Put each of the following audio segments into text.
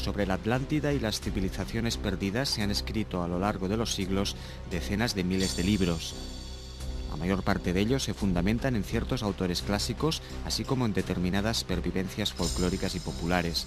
Sobre la Atlántida y las civilizaciones perdidas se han escrito a lo largo de los siglos decenas de miles de libros. La mayor parte de ellos se fundamentan en ciertos autores clásicos, así como en determinadas pervivencias folclóricas y populares.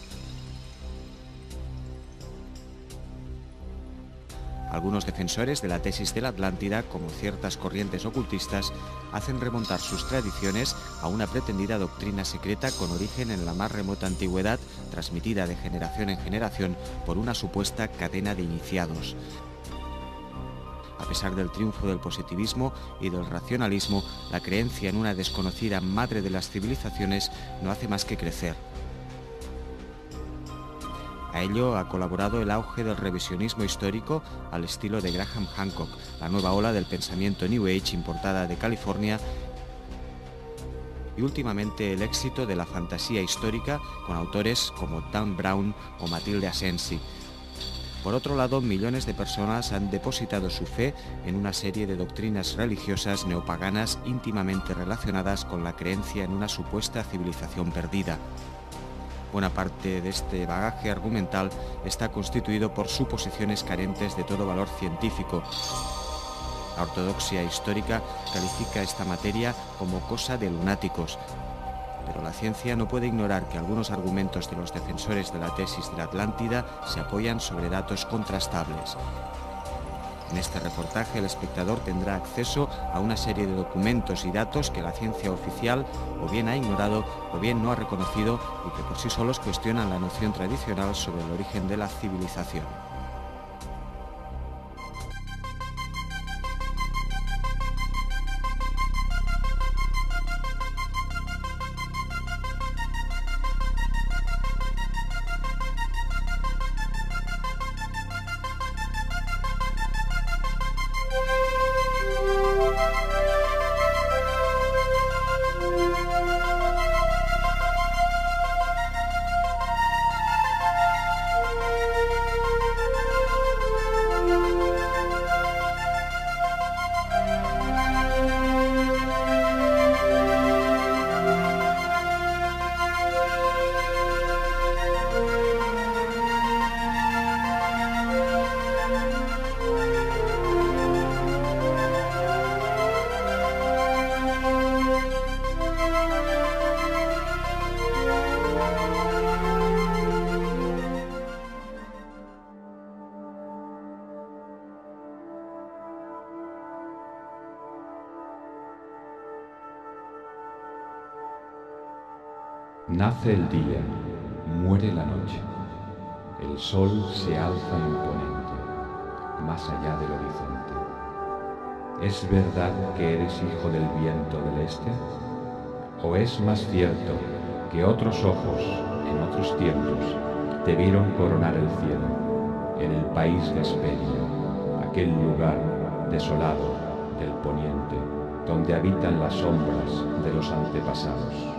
Algunos defensores de la tesis de la Atlántida, como ciertas corrientes ocultistas, hacen remontar sus tradiciones a una pretendida doctrina secreta con origen en la más remota antigüedad, transmitida de generación en generación por una supuesta cadena de iniciados. A pesar del triunfo del positivismo y del racionalismo, la creencia en una desconocida madre de las civilizaciones no hace más que crecer. A ello ha colaborado el auge del revisionismo histórico al estilo de Graham Hancock, la nueva ola del pensamiento New Age importada de California, y últimamente el éxito de la fantasía histórica con autores como Dan Brown o Matilde Asensi. Por otro lado, millones de personas han depositado su fe en una serie de doctrinas religiosas neopaganas íntimamente relacionadas con la creencia en una supuesta civilización perdida. Buena parte de este bagaje argumental está constituido por suposiciones carentes de todo valor científico. La ortodoxia histórica califica esta materia como cosa de lunáticos, pero la ciencia no puede ignorar que algunos argumentos de los defensores de la tesis de la Atlántida se apoyan sobre datos contrastables. En este reportaje el espectador tendrá acceso a una serie de documentos y datos que la ciencia oficial o bien ha ignorado o bien no ha reconocido y que por sí solos cuestionan la noción tradicional sobre el origen de la civilización. Nace el día, muere la noche, el sol se alza imponente, más allá del horizonte. ¿Es verdad que eres hijo del viento del este? ¿O es más cierto que otros ojos, en otros tiempos, te vieron coronar el cielo, en el país de Hesperia, aquel lugar desolado del poniente, donde habitan las sombras de los antepasados?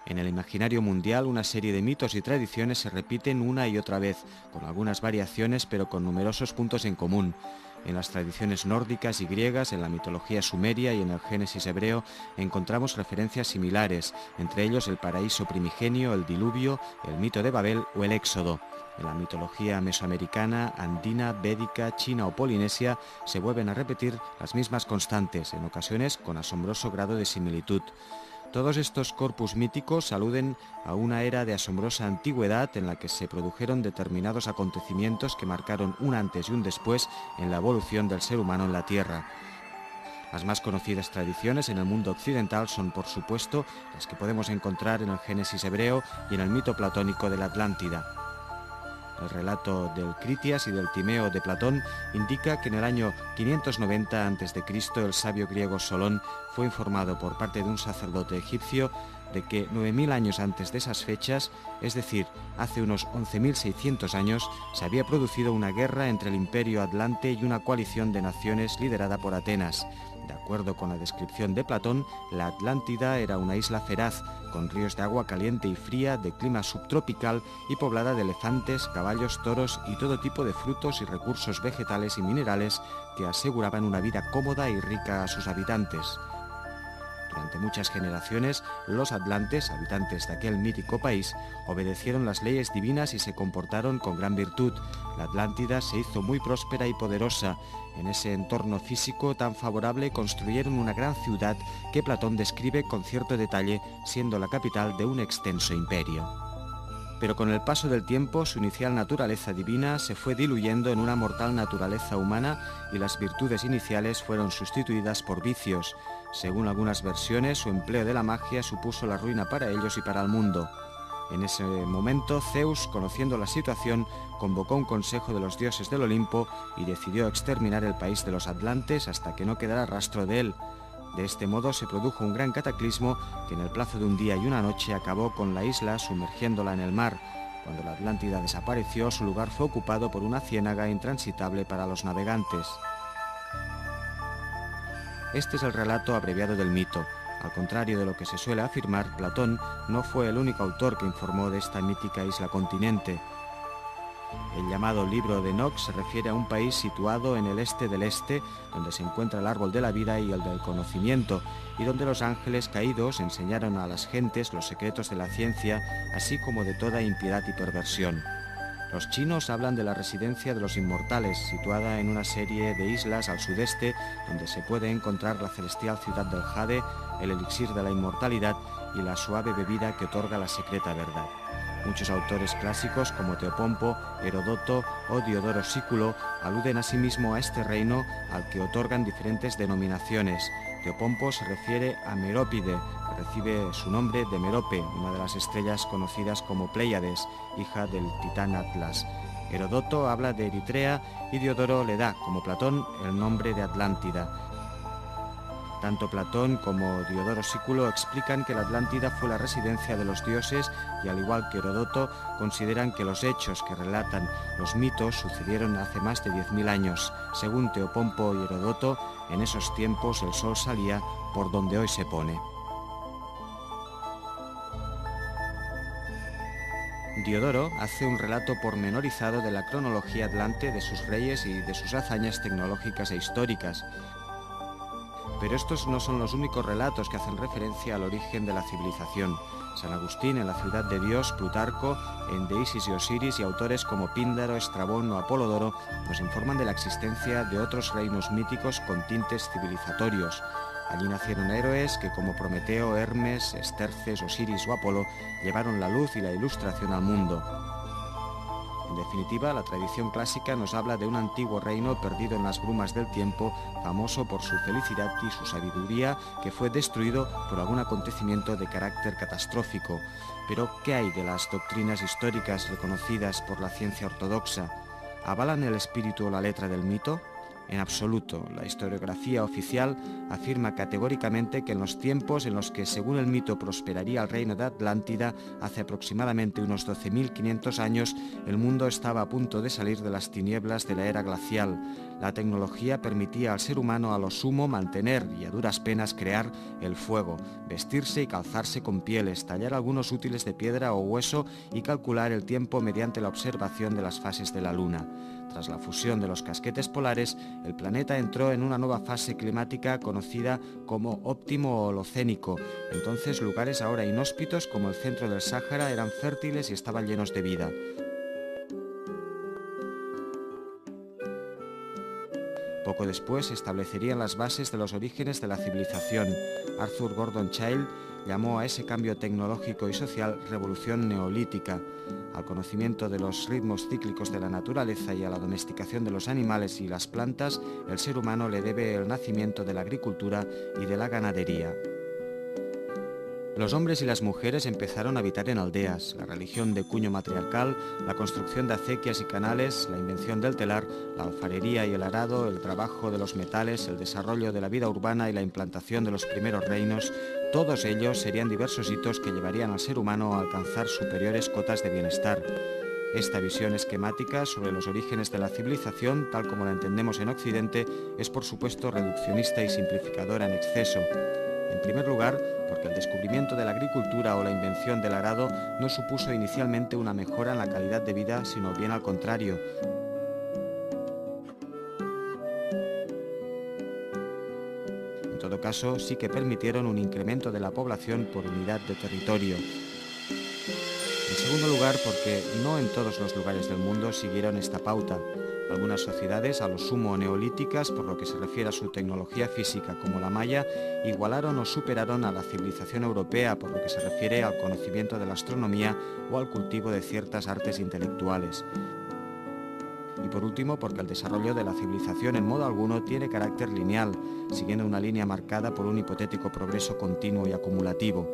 En el imaginario mundial, una serie de mitos y tradiciones se repiten una y otra vez, con algunas variaciones pero con numerosos puntos en común. En las tradiciones nórdicas y griegas, en la mitología sumeria y en el Génesis hebreo encontramos referencias similares, entre ellos el paraíso primigenio, el diluvio, el mito de Babel o el Éxodo. En la mitología mesoamericana, andina, védica, china o polinesia se vuelven a repetir las mismas constantes, en ocasiones con asombroso grado de similitud. Todos estos corpus míticos aluden a una era de asombrosa antigüedad en la que se produjeron determinados acontecimientos que marcaron un antes y un después en la evolución del ser humano en la Tierra. Las más conocidas tradiciones en el mundo occidental son, por supuesto, las que podemos encontrar en el Génesis hebreo y en el mito platónico de la Atlántida. El relato del Critias y del Timeo de Platón indica que en el año 590 a.C. el sabio griego Solón fue informado por parte de un sacerdote egipcio de que 9.000 años antes de esas fechas, es decir, hace unos 11.600 años, se había producido una guerra entre el Imperio Atlante y una coalición de naciones liderada por Atenas. De acuerdo con la descripción de Platón, la Atlántida era una isla feraz, con ríos de agua caliente y fría, de clima subtropical y poblada de elefantes, caballos, toros y todo tipo de frutos y recursos vegetales y minerales que aseguraban una vida cómoda y rica a sus habitantes. Durante muchas generaciones, los atlantes, habitantes de aquel mítico país, obedecieron las leyes divinas y se comportaron con gran virtud. La Atlántida se hizo muy próspera y poderosa. En ese entorno físico tan favorable construyeron una gran ciudad que Platón describe con cierto detalle, siendo la capital de un extenso imperio. Pero con el paso del tiempo, su inicial naturaleza divina se fue diluyendo en una mortal naturaleza humana y las virtudes iniciales fueron sustituidas por vicios. Según algunas versiones, su empleo de la magia supuso la ruina para ellos y para el mundo. En ese momento, Zeus, conociendo la situación, convocó un consejo de los dioses del Olimpo y decidió exterminar el país de los atlantes hasta que no quedara rastro de él. De este modo se produjo un gran cataclismo que en el plazo de un día y una noche acabó con la isla sumergiéndola en el mar. Cuando la Atlántida desapareció, su lugar fue ocupado por una ciénaga intransitable para los navegantes. Este es el relato abreviado del mito. Al contrario de lo que se suele afirmar, Platón no fue el único autor que informó de esta mítica isla continente. El llamado Libro de Enoch se refiere a un país situado en el este del este, donde se encuentra el árbol de la vida y el del conocimiento, y donde los ángeles caídos enseñaron a las gentes los secretos de la ciencia, así como de toda impiedad y perversión. Los chinos hablan de la residencia de los inmortales, situada en una serie de islas al sudeste, donde se puede encontrar la celestial ciudad del Jade, el elixir de la inmortalidad y la suave bebida que otorga la secreta verdad. Muchos autores clásicos como Teopompo, Herodoto o Diodoro Sículo aluden asimismo a este reino al que otorgan diferentes denominaciones. Teopompo se refiere a Merópide, que recibe su nombre de Merope, una de las estrellas conocidas como Pléyades, hija del titán Atlas. Herodoto habla de Eritrea y Diodoro le da, como Platón, el nombre de Atlántida. Tanto Platón como Diodoro Sículo explican que la Atlántida fue la residencia de los dioses y, al igual que Herodoto, consideran que los hechos que relatan los mitos sucedieron hace más de 10.000 años. Según Teopompo y Herodoto, en esos tiempos el sol salía por donde hoy se pone. Diodoro hace un relato pormenorizado de la cronología atlante, de sus reyes y de sus hazañas tecnológicas e históricas. Pero estos no son los únicos relatos que hacen referencia al origen de la civilización. San Agustín en la Ciudad de Dios, Plutarco en De Isis y Osiris y autores como Píndaro, Estrabón o Apolodoro nos informan de la existencia de otros reinos míticos con tintes civilizatorios. Allí nacieron héroes que, como Prometeo, Hermes, Esterces, Osiris o Apolo, llevaron la luz y la ilustración al mundo. En definitiva, la tradición clásica nos habla de un antiguo reino perdido en las brumas del tiempo, famoso por su felicidad y su sabiduría, que fue destruido por algún acontecimiento de carácter catastrófico. Pero, ¿qué hay de las doctrinas históricas reconocidas por la ciencia ortodoxa? ¿Avalan el espíritu o la letra del mito? En absoluto, la historiografía oficial afirma categóricamente que en los tiempos en los que, según el mito, prosperaría el reino de Atlántida, hace aproximadamente unos 12.500 años, el mundo estaba a punto de salir de las tinieblas de la era glacial. La tecnología permitía al ser humano a lo sumo mantener y a duras penas crear el fuego, vestirse y calzarse con pieles, tallar algunos útiles de piedra o hueso y calcular el tiempo mediante la observación de las fases de la luna. Tras la fusión de los casquetes polares, el planeta entró en una nueva fase climática conocida como óptimo holocénico. Entonces, lugares ahora inhóspitos como el centro del Sáhara eran fértiles y estaban llenos de vida. Poco después se establecerían las bases de los orígenes de la civilización. Arthur Gordon Childe llamó a ese cambio tecnológico y social revolución neolítica. Al conocimiento de los ritmos cíclicos de la naturaleza y a la domesticación de los animales y las plantas, el ser humano le debe el nacimiento de la agricultura y de la ganadería. Los hombres y las mujeres empezaron a habitar en aldeas, la religión de cuño matriarcal, la construcción de acequias y canales, la invención del telar, la alfarería y el arado, el trabajo de los metales, el desarrollo de la vida urbana y la implantación de los primeros reinos, todos ellos serían diversos hitos que llevarían al ser humano a alcanzar superiores cotas de bienestar. Esta visión esquemática sobre los orígenes de la civilización, tal como la entendemos en Occidente, es por supuesto reduccionista y simplificadora en exceso. En primer lugar, porque el descubrimiento de la agricultura o la invención del arado no supuso inicialmente una mejora en la calidad de vida, sino bien al contrario. En todo caso, sí que permitieron un incremento de la población por unidad de territorio. En segundo lugar, porque no en todos los lugares del mundo siguieron esta pauta. Algunas sociedades, a lo sumo neolíticas, por lo que se refiere a su tecnología física, como la maya, igualaron o superaron a la civilización europea, por lo que se refiere al conocimiento de la astronomía o al cultivo de ciertas artes intelectuales. Y por último, porque el desarrollo de la civilización en modo alguno tiene carácter lineal, siguiendo una línea marcada por un hipotético progreso continuo y acumulativo.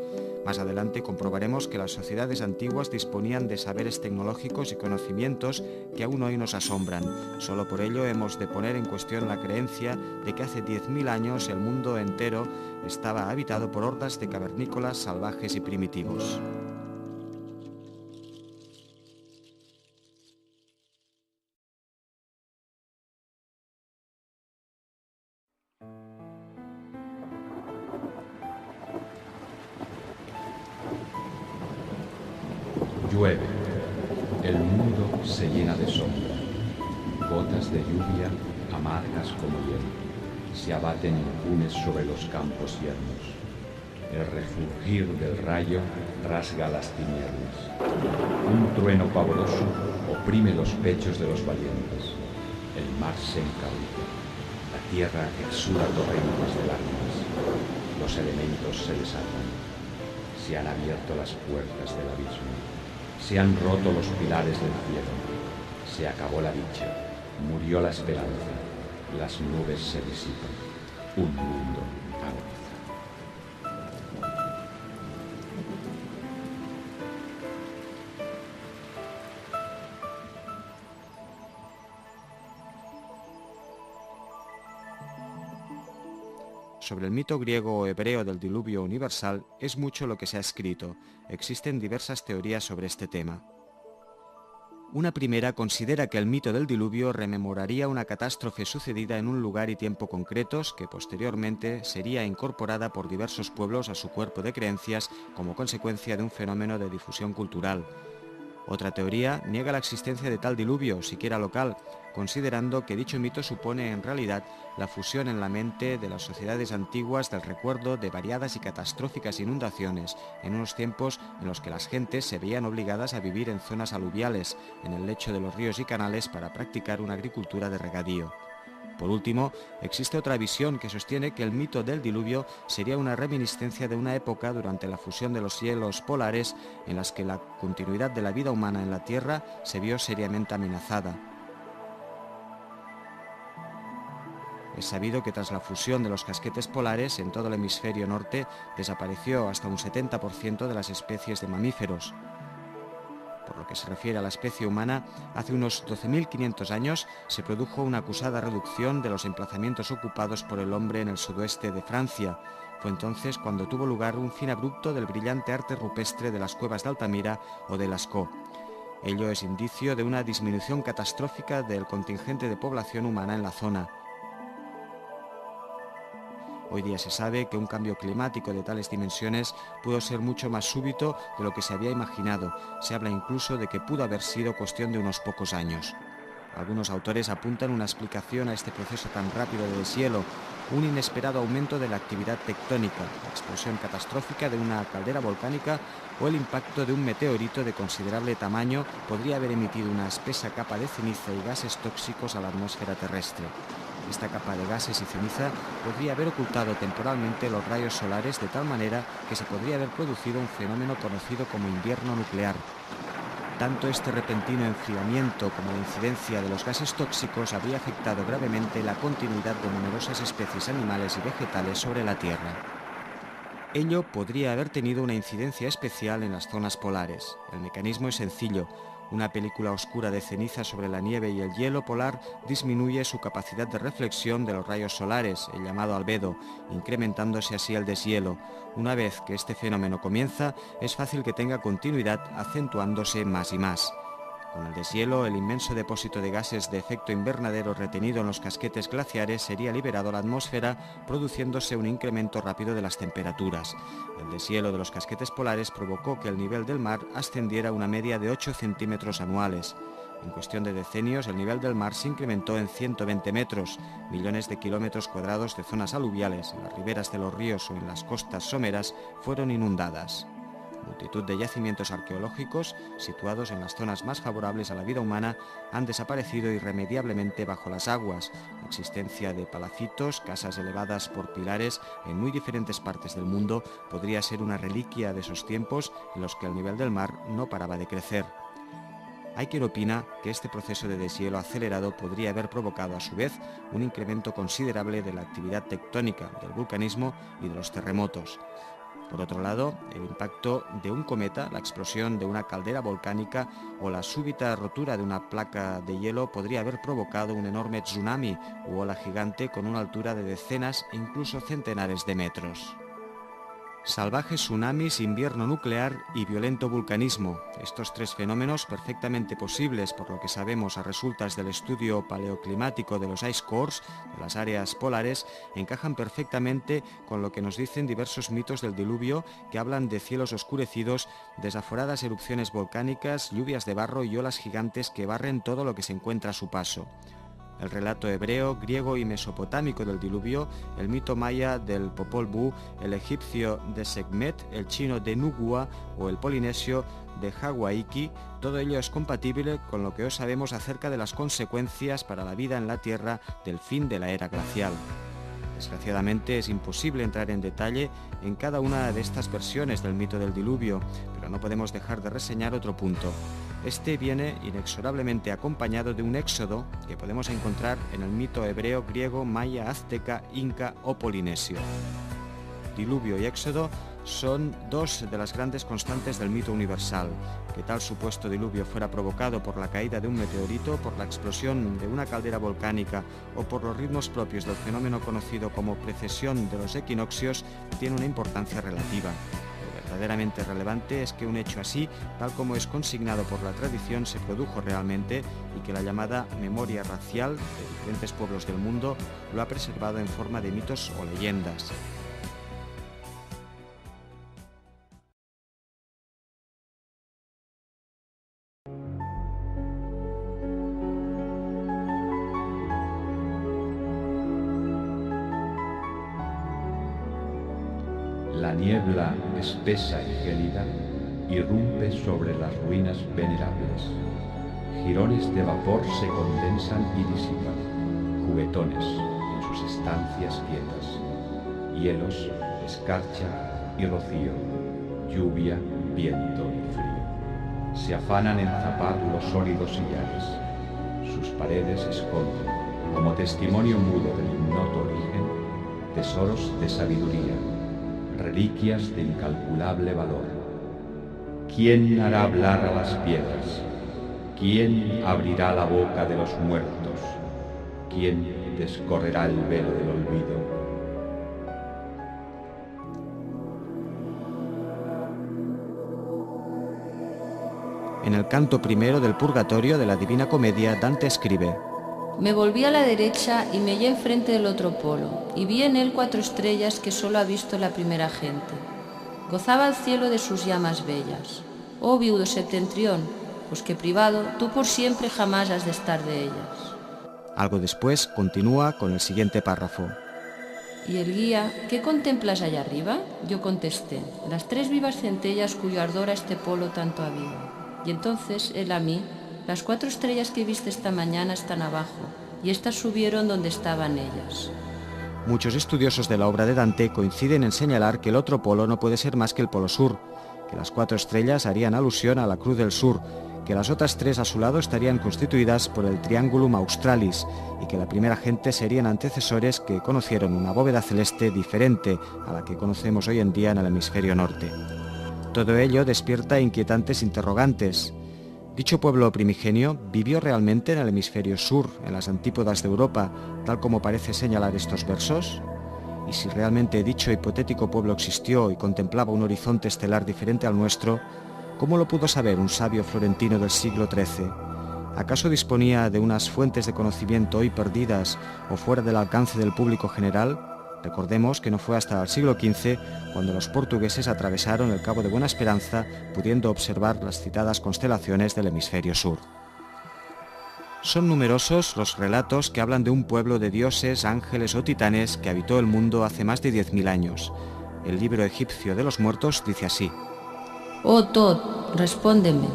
Más adelante comprobaremos que las sociedades antiguas disponían de saberes tecnológicos y conocimientos que aún hoy nos asombran. Solo por ello hemos de poner en cuestión la creencia de que hace 10.000 años el mundo entero estaba habitado por hordas de cavernícolas salvajes y primitivos. Llueve, el mundo se llena de sombra, gotas de lluvia amargas como hielo, se abaten impunes sobre los campos yermos. El refulgir del rayo rasga las tinieblas. Un trueno pavoroso oprime los pechos de los valientes. El mar se encauta, la tierra exuda torrentes de lágrimas. Los elementos se desatan, se han abierto las puertas del abismo. Se han roto los pilares del cielo, se acabó la dicha, murió la esperanza, las nubes se disipan, un mundo agoniza. Sobre el mito griego o hebreo del diluvio universal es mucho lo que se ha escrito. Existen diversas teorías sobre este tema. Una primera considera que el mito del diluvio rememoraría una catástrofe sucedida en un lugar y tiempo concretos que posteriormente sería incorporada por diversos pueblos a su cuerpo de creencias como consecuencia de un fenómeno de difusión cultural. Otra teoría niega la existencia de tal diluvio, siquiera local, considerando que dicho mito supone en realidad la fusión en la mente de las sociedades antiguas del recuerdo de variadas y catastróficas inundaciones en unos tiempos en los que las gentes se veían obligadas a vivir en zonas aluviales, en el lecho de los ríos y canales para practicar una agricultura de regadío. Por último, existe otra visión que sostiene que el mito del diluvio sería una reminiscencia de una época durante la fusión de los hielos polares en las que la continuidad de la vida humana en la Tierra se vio seriamente amenazada. Es sabido que tras la fusión de los casquetes polares en todo el hemisferio norte desapareció hasta un 70% de las especies de mamíferos. Por lo que se refiere a la especie humana, hace unos 12.500 años se produjo una acusada reducción de los emplazamientos ocupados por el hombre en el sudoeste de Francia. Fue entonces cuando tuvo lugar un fin abrupto del brillante arte rupestre de las cuevas de Altamira o de Lascaux. Ello es indicio de una disminución catastrófica del contingente de población humana en la zona. Hoy día se sabe que un cambio climático de tales dimensiones pudo ser mucho más súbito de lo que se había imaginado. Se habla incluso de que pudo haber sido cuestión de unos pocos años. Algunos autores apuntan una explicación a este proceso tan rápido de deshielo, un inesperado aumento de la actividad tectónica, la explosión catastrófica de una caldera volcánica o el impacto de un meteorito de considerable tamaño podría haber emitido una espesa capa de ceniza y gases tóxicos a la atmósfera terrestre. Esta capa de gases y ceniza podría haber ocultado temporalmente los rayos solares de tal manera que se podría haber producido un fenómeno conocido como invierno nuclear. Tanto este repentino enfriamiento como la incidencia de los gases tóxicos habría afectado gravemente la continuidad de numerosas especies animales y vegetales sobre la Tierra. Ello podría haber tenido una incidencia especial en las zonas polares. El mecanismo es sencillo. Una película oscura de ceniza sobre la nieve y el hielo polar disminuye su capacidad de reflexión de los rayos solares, el llamado albedo, incrementándose así el deshielo. Una vez que este fenómeno comienza, es fácil que tenga continuidad, acentuándose más y más. Con el deshielo, el inmenso depósito de gases de efecto invernadero retenido en los casquetes glaciares sería liberado a la atmósfera, produciéndose un incremento rápido de las temperaturas. El deshielo de los casquetes polares provocó que el nivel del mar ascendiera a una media de 8 centímetros anuales. En cuestión de decenios, el nivel del mar se incrementó en 120 metros, millones de kilómetros cuadrados de zonas aluviales, en las riberas de los ríos o en las costas someras fueron inundadas. Multitud de yacimientos arqueológicos, situados en las zonas más favorables a la vida humana, han desaparecido irremediablemente bajo las aguas. La existencia de palacitos, casas elevadas por pilares en muy diferentes partes del mundo, podría ser una reliquia de esos tiempos en los que el nivel del mar no paraba de crecer. Hay quien opina que este proceso de deshielo acelerado podría haber provocado a su vez un incremento considerable de la actividad tectónica, del vulcanismo y de los terremotos. Por otro lado, el impacto de un cometa, la explosión de una caldera volcánica o la súbita rotura de una placa de hielo podría haber provocado un enorme tsunami u ola gigante con una altura de decenas e incluso centenares de metros. Salvajes tsunamis, invierno nuclear y violento vulcanismo. Estos tres fenómenos, perfectamente posibles por lo que sabemos a resultas del estudio paleoclimático de los ice cores, de las áreas polares, encajan perfectamente con lo que nos dicen diversos mitos del diluvio que hablan de cielos oscurecidos, desaforadas erupciones volcánicas, lluvias de barro y olas gigantes que barren todo lo que se encuentra a su paso. El relato hebreo, griego y mesopotámico del diluvio, el mito maya del Popol Vuh, el egipcio de Sekhmet, el chino de Nugua o el polinesio de Hawaiki, todo ello es compatible con lo que hoy sabemos acerca de las consecuencias para la vida en la Tierra del fin de la era glacial. Desgraciadamente es imposible entrar en detalle en cada una de estas versiones del mito del diluvio, pero no podemos dejar de reseñar otro punto. Este viene inexorablemente acompañado de un éxodo que podemos encontrar en el mito hebreo, griego, maya, azteca, inca o polinesio. Diluvio y éxodo son dos de las grandes constantes del mito universal. Que tal supuesto diluvio fuera provocado por la caída de un meteorito, por la explosión de una caldera volcánica o por los ritmos propios del fenómeno conocido como precesión de los equinoccios, tiene una importancia relativa. Lo verdaderamente relevante es que un hecho así, tal como es consignado por la tradición, se produjo realmente y que la llamada memoria racial de diferentes pueblos del mundo lo ha preservado en forma de mitos o leyendas. La niebla espesa y gélida irrumpe sobre las ruinas venerables. Jirones de vapor se condensan y disipan, juguetones en sus estancias quietas. Hielos, escarcha y rocío, lluvia, viento y frío. Se afanan en zapar los sólidos sillares. Sus paredes esconden, como testimonio mudo del ignoto origen, tesoros de sabiduría, reliquias de incalculable valor. ¿Quién hará hablar a las piedras? ¿Quién abrirá la boca de los muertos? ¿Quién descorrerá el velo del olvido? En el canto primero del Purgatorio de la Divina Comedia, Dante escribe: Me volví a la derecha y me hallé enfrente del otro polo, y vi en él 4 estrellas que solo ha visto la primera gente. Gozaba el cielo de sus llamas bellas. Oh viudo septentrión, pues que privado, tú por siempre jamás has de estar de ellas. Algo después continúa con el siguiente párrafo. Y el guía, ¿qué contemplas allá arriba? Yo contesté, las 3 vivas centellas cuyo ardor a este polo tanto aviva. Y entonces él a mí, las 4 estrellas que viste esta mañana están abajo, y estas subieron donde estaban ellas. Muchos estudiosos de la obra de Dante coinciden en señalar que el otro polo no puede ser más que el polo sur, que las 4 estrellas harían alusión a la Cruz del Sur, que las otras 3 a su lado estarían constituidas por el Triangulum Australis y que la primera gente serían antecesores que conocieron una bóveda celeste diferente a la que conocemos hoy en día en el hemisferio norte. Todo ello despierta inquietantes interrogantes. ¿Dicho pueblo primigenio vivió realmente en el hemisferio sur, en las antípodas de Europa, tal como parece señalar estos versos? Y si realmente dicho hipotético pueblo existió y contemplaba un horizonte estelar diferente al nuestro, ¿cómo lo pudo saber un sabio florentino del siglo XIII? ¿Acaso disponía de unas fuentes de conocimiento hoy perdidas o fuera del alcance del público general? Recordemos que no fue hasta el siglo XV cuando los portugueses atravesaron el Cabo de Buena Esperanza, pudiendo observar las citadas constelaciones del hemisferio sur. Son numerosos los relatos que hablan de un pueblo de dioses, ángeles o titanes que habitó el mundo hace más de 10.000 años. El libro egipcio de los muertos dice así: Oh Tot, respóndeme,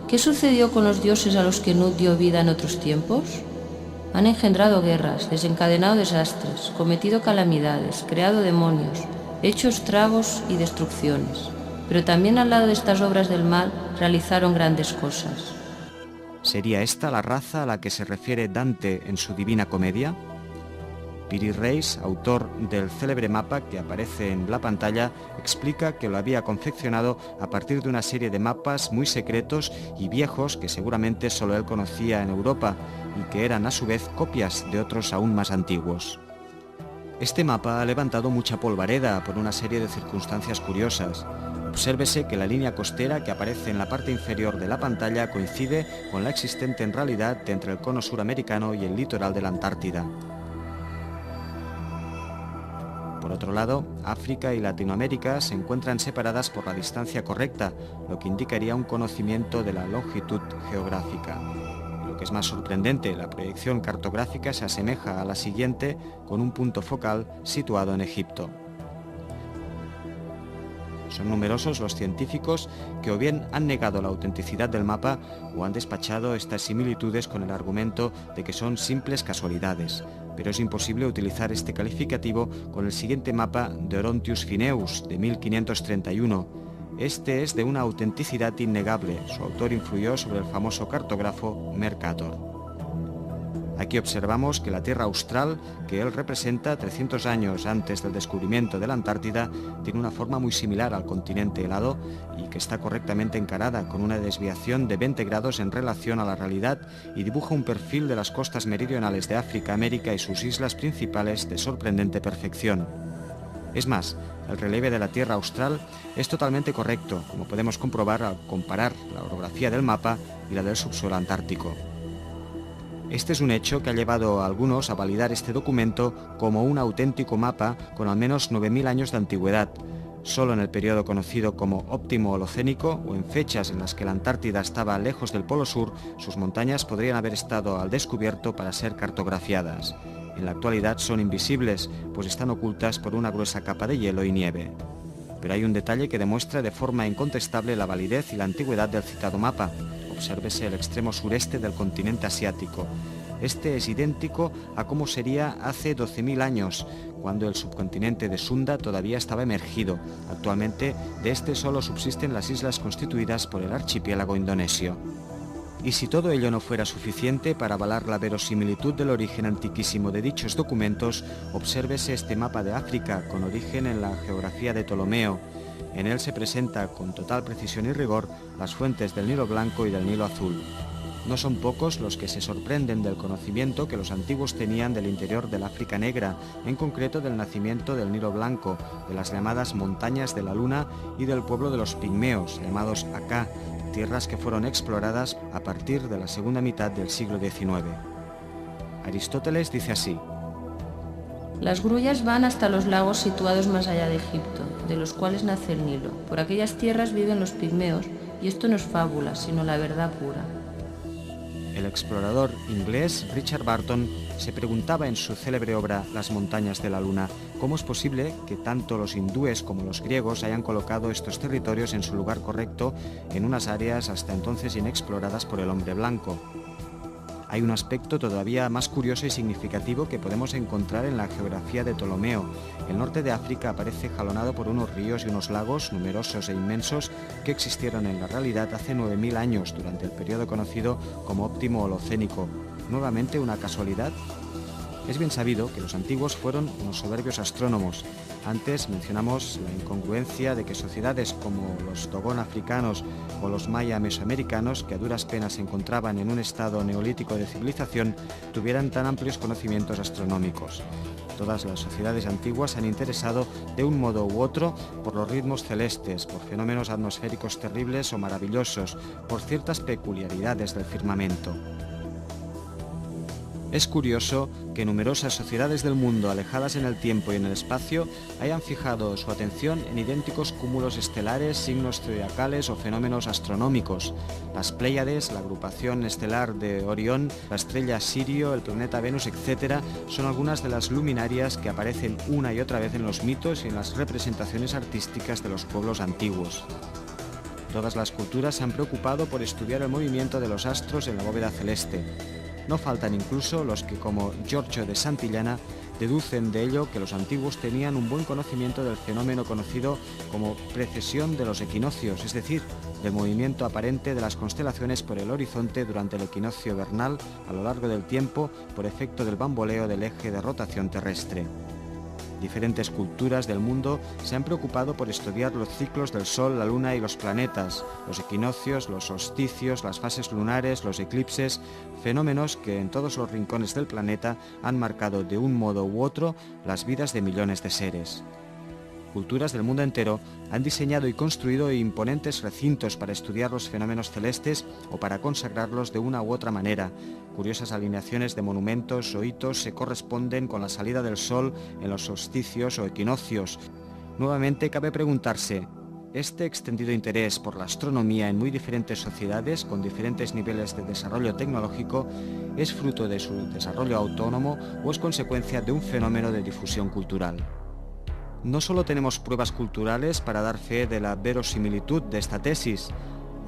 ¿qué sucedió con los dioses a los que Nut dio vida en otros tiempos? Han engendrado guerras, desencadenado desastres, cometido calamidades, creado demonios, hecho estragos y destrucciones. Pero también al lado de estas obras del mal realizaron grandes cosas. ¿Sería esta la raza a la que se refiere Dante en su Divina Comedia? Piri Reis, autor del célebre mapa que aparece en la pantalla, explica que lo había confeccionado a partir de una serie de mapas muy secretos y viejos que seguramente solo él conocía en Europa y que eran a su vez copias de otros aún más antiguos. Este mapa ha levantado mucha polvareda por una serie de circunstancias curiosas. Obsérvese que la línea costera que aparece en la parte inferior de la pantalla coincide con la existente en realidad entre el cono suramericano y el litoral de la Antártida. Por otro lado, África y Latinoamérica se encuentran separadas por la distancia correcta, lo que indicaría un conocimiento de la longitud geográfica. Lo que es más sorprendente, la proyección cartográfica se asemeja a la siguiente, con un punto focal situado en Egipto. Son numerosos los científicos que o bien han negado la autenticidad del mapa o han despachado estas similitudes con el argumento de que son simples casualidades, pero es imposible utilizar este calificativo con el siguiente mapa de Orontius Phineus de 1531. Este es de una autenticidad innegable, su autor influyó sobre el famoso cartógrafo Mercator. Aquí observamos que la Tierra Austral, que él representa 300 años antes del descubrimiento de la Antártida, tiene una forma muy similar al continente helado y que está correctamente encarada, con una desviación de 20 grados en relación a la realidad, y dibuja un perfil de las costas meridionales de África, América y sus islas principales de sorprendente perfección. Es más, el relieve de la Tierra Austral es totalmente correcto, como podemos comprobar al comparar la orografía del mapa y la del subsuelo antártico. Este es un hecho que ha llevado a algunos a validar este documento como un auténtico mapa con al menos 9.000 años de antigüedad. Solo en el periodo conocido como óptimo holocénico o en fechas en las que la Antártida estaba lejos del Polo Sur, sus montañas podrían haber estado al descubierto para ser cartografiadas. En la actualidad son invisibles, pues están ocultas por una gruesa capa de hielo y nieve. Pero hay un detalle que demuestra de forma incontestable la validez y la antigüedad del citado mapa. Obsérvese el extremo sureste del continente asiático. Este es idéntico a cómo sería hace 12.000 años, cuando el subcontinente de Sunda todavía estaba emergido. Actualmente, de este solo subsisten las islas constituidas por el archipiélago indonesio. Y si todo ello no fuera suficiente para avalar la verosimilitud del origen antiquísimo de dichos documentos, obsérvese este mapa de África, con origen en la geografía de Ptolomeo. En él se presenta con total precisión y rigor las fuentes del Nilo Blanco y del Nilo Azul. No son pocos los que se sorprenden del conocimiento que los antiguos tenían del interior del África Negra, en concreto del nacimiento del Nilo Blanco, de las llamadas Montañas de la Luna y del pueblo de los pigmeos, llamados Acá, tierras que fueron exploradas a partir de la segunda mitad del siglo XIX. Aristóteles dice así: Las grullas van hasta los lagos situados más allá de Egipto, de los cuales nace el Nilo. Por aquellas tierras viven los pigmeos, y esto no es fábula, sino la verdad pura. El explorador inglés Richard Barton se preguntaba en su célebre obra Las montañas de la luna cómo es posible que tanto los hindúes como los griegos hayan colocado estos territorios en su lugar correcto en unas áreas hasta entonces inexploradas por el hombre blanco. Hay un aspecto todavía más curioso y significativo que podemos encontrar en la geografía de Ptolomeo. El norte de África aparece jalonado por unos ríos y unos lagos numerosos e inmensos que existieron en la realidad hace 9.000 años, durante el periodo conocido como Óptimo Holocénico. ¿Nuevamente una casualidad? Es bien sabido que los antiguos fueron unos soberbios astrónomos. Antes mencionamos la incongruencia de que sociedades como los Dogon africanos o los maya mesoamericanos, que a duras penas se encontraban en un estado neolítico de civilización, tuvieran tan amplios conocimientos astronómicos. Todas las sociedades antiguas han interesado de un modo u otro por los ritmos celestes, por fenómenos atmosféricos terribles o maravillosos, por ciertas peculiaridades del firmamento. Es curioso que numerosas sociedades del mundo alejadas en el tiempo y en el espacio hayan fijado su atención en idénticos cúmulos estelares, signos zodiacales o fenómenos astronómicos. Las Pléyades, la agrupación estelar de Orión, la estrella Sirio, el planeta Venus, etc., son algunas de las luminarias que aparecen una y otra vez en los mitos y en las representaciones artísticas de los pueblos antiguos. Todas las culturas se han preocupado por estudiar el movimiento de los astros en la bóveda celeste. No faltan incluso los que, como Giorgio de Santillana, deducen de ello que los antiguos tenían un buen conocimiento del fenómeno conocido como precesión de los equinoccios, es decir, del movimiento aparente de las constelaciones por el horizonte durante el equinoccio vernal a lo largo del tiempo por efecto del bamboleo del eje de rotación terrestre. Diferentes culturas del mundo se han preocupado por estudiar los ciclos del Sol, la Luna y los planetas, los equinoccios, los solsticios, las fases lunares, los eclipses, fenómenos que en todos los rincones del planeta han marcado de un modo u otro las vidas de millones de seres. Culturas del mundo entero han diseñado y construido imponentes recintos para estudiar los fenómenos celestes o para consagrarlos de una u otra manera. Curiosas alineaciones de monumentos o hitos se corresponden con la salida del sol en los solsticios o equinoccios. Nuevamente cabe preguntarse, ¿este extendido interés por la astronomía en muy diferentes sociedades con diferentes niveles de desarrollo tecnológico es fruto de su desarrollo autónomo o es consecuencia de un fenómeno de difusión cultural? No solo tenemos pruebas culturales para dar fe de la verosimilitud de esta tesis.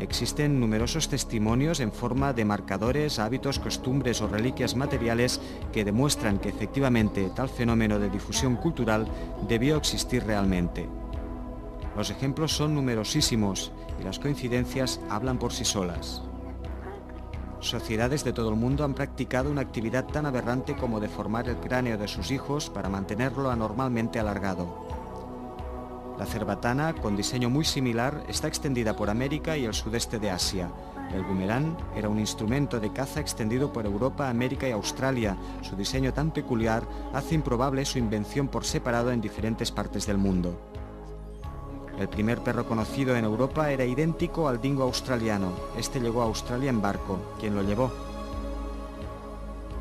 Existen numerosos testimonios en forma de marcadores, hábitos, costumbres o reliquias materiales que demuestran que efectivamente tal fenómeno de difusión cultural debió existir realmente. Los ejemplos son numerosísimos y las coincidencias hablan por sí solas. Sociedades de todo el mundo han practicado una actividad tan aberrante como deformar el cráneo de sus hijos para mantenerlo anormalmente alargado. La cerbatana, con diseño muy similar, está extendida por América y el sudeste de Asia. El boomerang era un instrumento de caza extendido por Europa, América y Australia. Su diseño tan peculiar hace improbable su invención por separado en diferentes partes del mundo. El primer perro conocido en Europa era idéntico al dingo australiano. Este llegó a Australia en barco. ¿Quién lo llevó?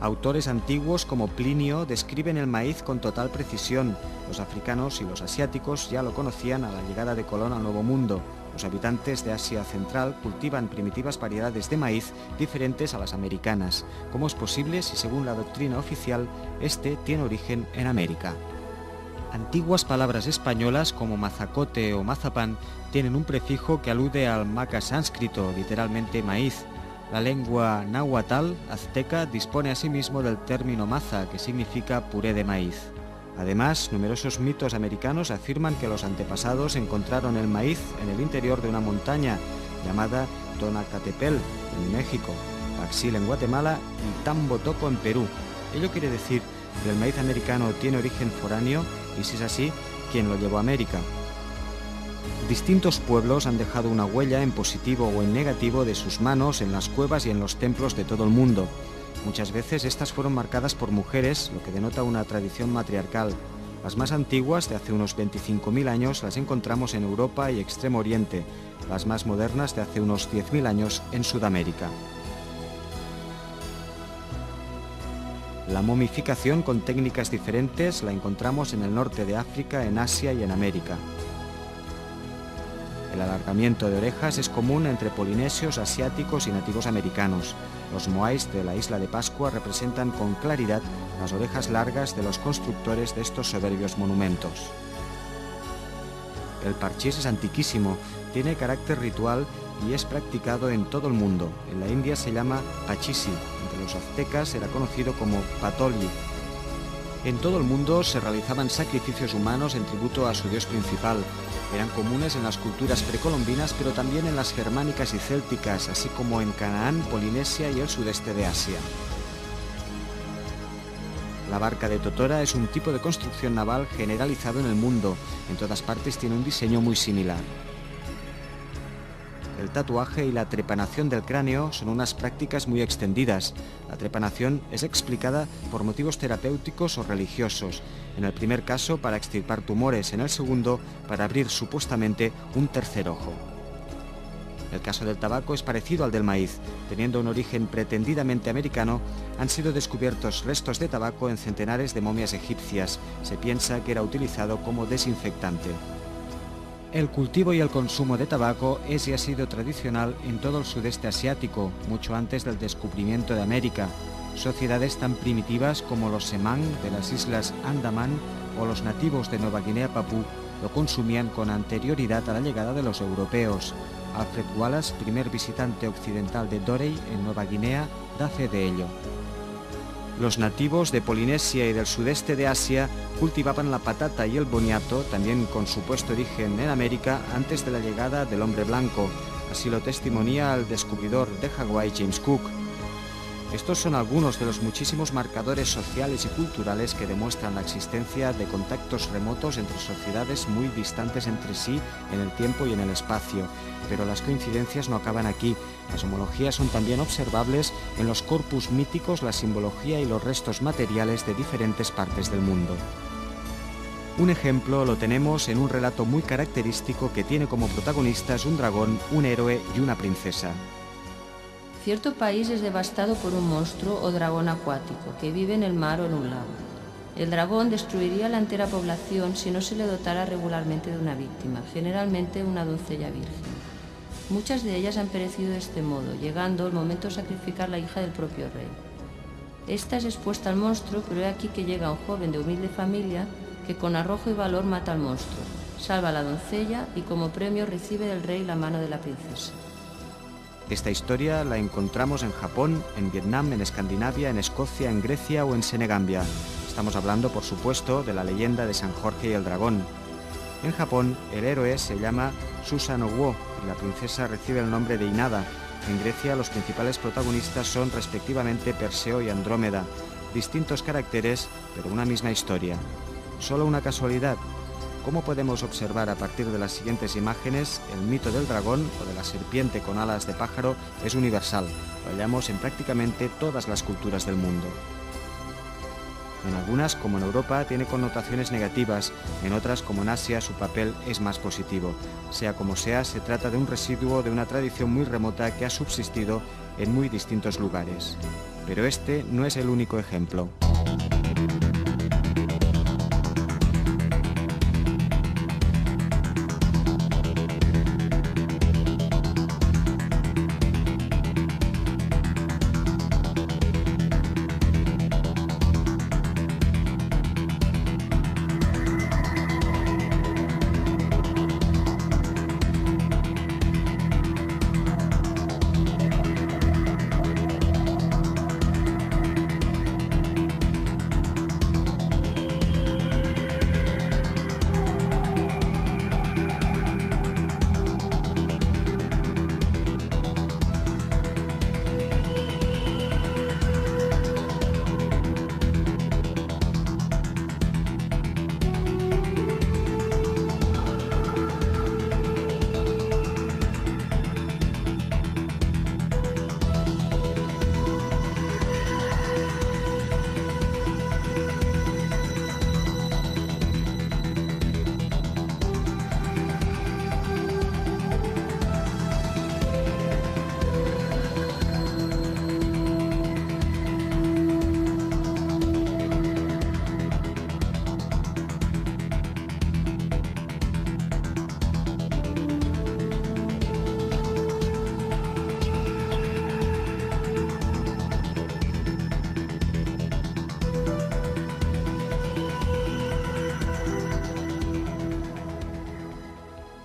Autores antiguos como Plinio describen el maíz con total precisión. Los africanos y los asiáticos ya lo conocían a la llegada de Colón al Nuevo Mundo. Los habitantes de Asia Central cultivan primitivas variedades de maíz diferentes a las americanas. ¿Cómo es posible si, según la doctrina oficial, este tiene origen en América? Antiguas palabras españolas como mazacote o mazapán tienen un prefijo que alude al maca sánscrito, literalmente maíz. La lengua náhuatl azteca dispone asimismo del término maza, que significa puré de maíz. Además, numerosos mitos americanos afirman que los antepasados encontraron el maíz en el interior de una montaña llamada Tonacatepel en México, Paxil en Guatemala y Tambotoco en Perú. Ello quiere decir que el maíz americano tiene origen foráneo y, si es así, ¿quién lo llevó a América? Distintos pueblos han dejado una huella en positivo o en negativo de sus manos en las cuevas y en los templos de todo el mundo. Muchas veces estas fueron marcadas por mujeres, lo que denota una tradición matriarcal. Las más antiguas, de hace unos 25.000 años, las encontramos en Europa y Extremo Oriente. Las más modernas, de hace unos 10.000 años, en Sudamérica. La momificación con técnicas diferentes la encontramos en el norte de África, en Asia y en América. El alargamiento de orejas es común entre polinesios, asiáticos y nativos americanos. Los moais de la isla de Pascua representan con claridad las orejas largas de los constructores de estos soberbios monumentos. El parchís es antiquísimo, Tiene carácter ritual y es practicado en todo el mundo. En la India se llama pachisi, entre los aztecas era conocido como patolli. En todo el mundo se realizaban sacrificios humanos en tributo a su dios principal. Eran comunes en las culturas precolombinas, pero también en las germánicas y célticas, así como en Canaán, Polinesia y el sudeste de Asia. La barca de totora es un tipo de construcción naval generalizado en el mundo. En todas partes tiene un diseño muy similar. El tatuaje y la trepanación del cráneo son unas prácticas muy extendidas. La trepanación es explicada por motivos terapéuticos o religiosos. En el primer caso, para extirpar tumores; en el segundo, para abrir supuestamente un tercer ojo. El caso del tabaco es parecido al del maíz. Teniendo un origen pretendidamente americano, han sido descubiertos restos de tabaco en centenares de momias egipcias. Se piensa que era utilizado como desinfectante. El cultivo y el consumo de tabaco es y ha sido tradicional en todo el sudeste asiático, mucho antes del descubrimiento de América. Sociedades tan primitivas como los Semán de las islas Andamán o los nativos de Nueva Guinea Papú lo consumían con anterioridad a la llegada de los europeos. Alfred Wallace, primer visitante occidental de Dorey en Nueva Guinea, da fe de ello. Los nativos de Polinesia y del sudeste de Asia cultivaban la patata y el boniato, también con supuesto origen en América, antes de la llegada del hombre blanco. Así lo testimonia el descubridor de Hawái, James Cook. Estos son algunos de los muchísimos marcadores sociales y culturales que demuestran la existencia de contactos remotos entre sociedades muy distantes entre sí en el tiempo y en el espacio. Pero las coincidencias no acaban aquí. Las homologías son también observables en los corpus míticos, la simbología y los restos materiales de diferentes partes del mundo. Un ejemplo lo tenemos en un relato muy característico que tiene como protagonistas un dragón, un héroe y una princesa. Cierto país es devastado por un monstruo o dragón acuático que vive en el mar o en un lago. El dragón destruiría la entera población si no se le dotara regularmente de una víctima, generalmente una doncella virgen. Muchas de ellas han perecido de este modo, llegando el momento de sacrificar la hija del propio rey. Esta es expuesta al monstruo, pero he aquí que llega un joven de humilde familia que con arrojo y valor mata al monstruo, salva a la doncella y como premio recibe del rey la mano de la princesa. Esta historia la encontramos en Japón, en Vietnam, en Escandinavia, en Escocia, en Grecia o en Senegambia. Estamos hablando, por supuesto, de la leyenda de San Jorge y el dragón. En Japón, el héroe se llama Susanoo y la princesa recibe el nombre de Inada. En Grecia, los principales protagonistas son respectivamente Perseo y Andrómeda. Distintos caracteres, pero una misma historia. ¿Solo una casualidad? ¿Cómo podemos observar a partir de las siguientes imágenes, el mito del dragón o de la serpiente con alas de pájaro es universal? Lo hallamos en prácticamente todas las culturas del mundo. En algunas, como en Europa, tiene connotaciones negativas, en otras, como en Asia, su papel es más positivo. Sea como sea, se trata de un residuo de una tradición muy remota que ha subsistido en muy distintos lugares. Pero este no es el único ejemplo.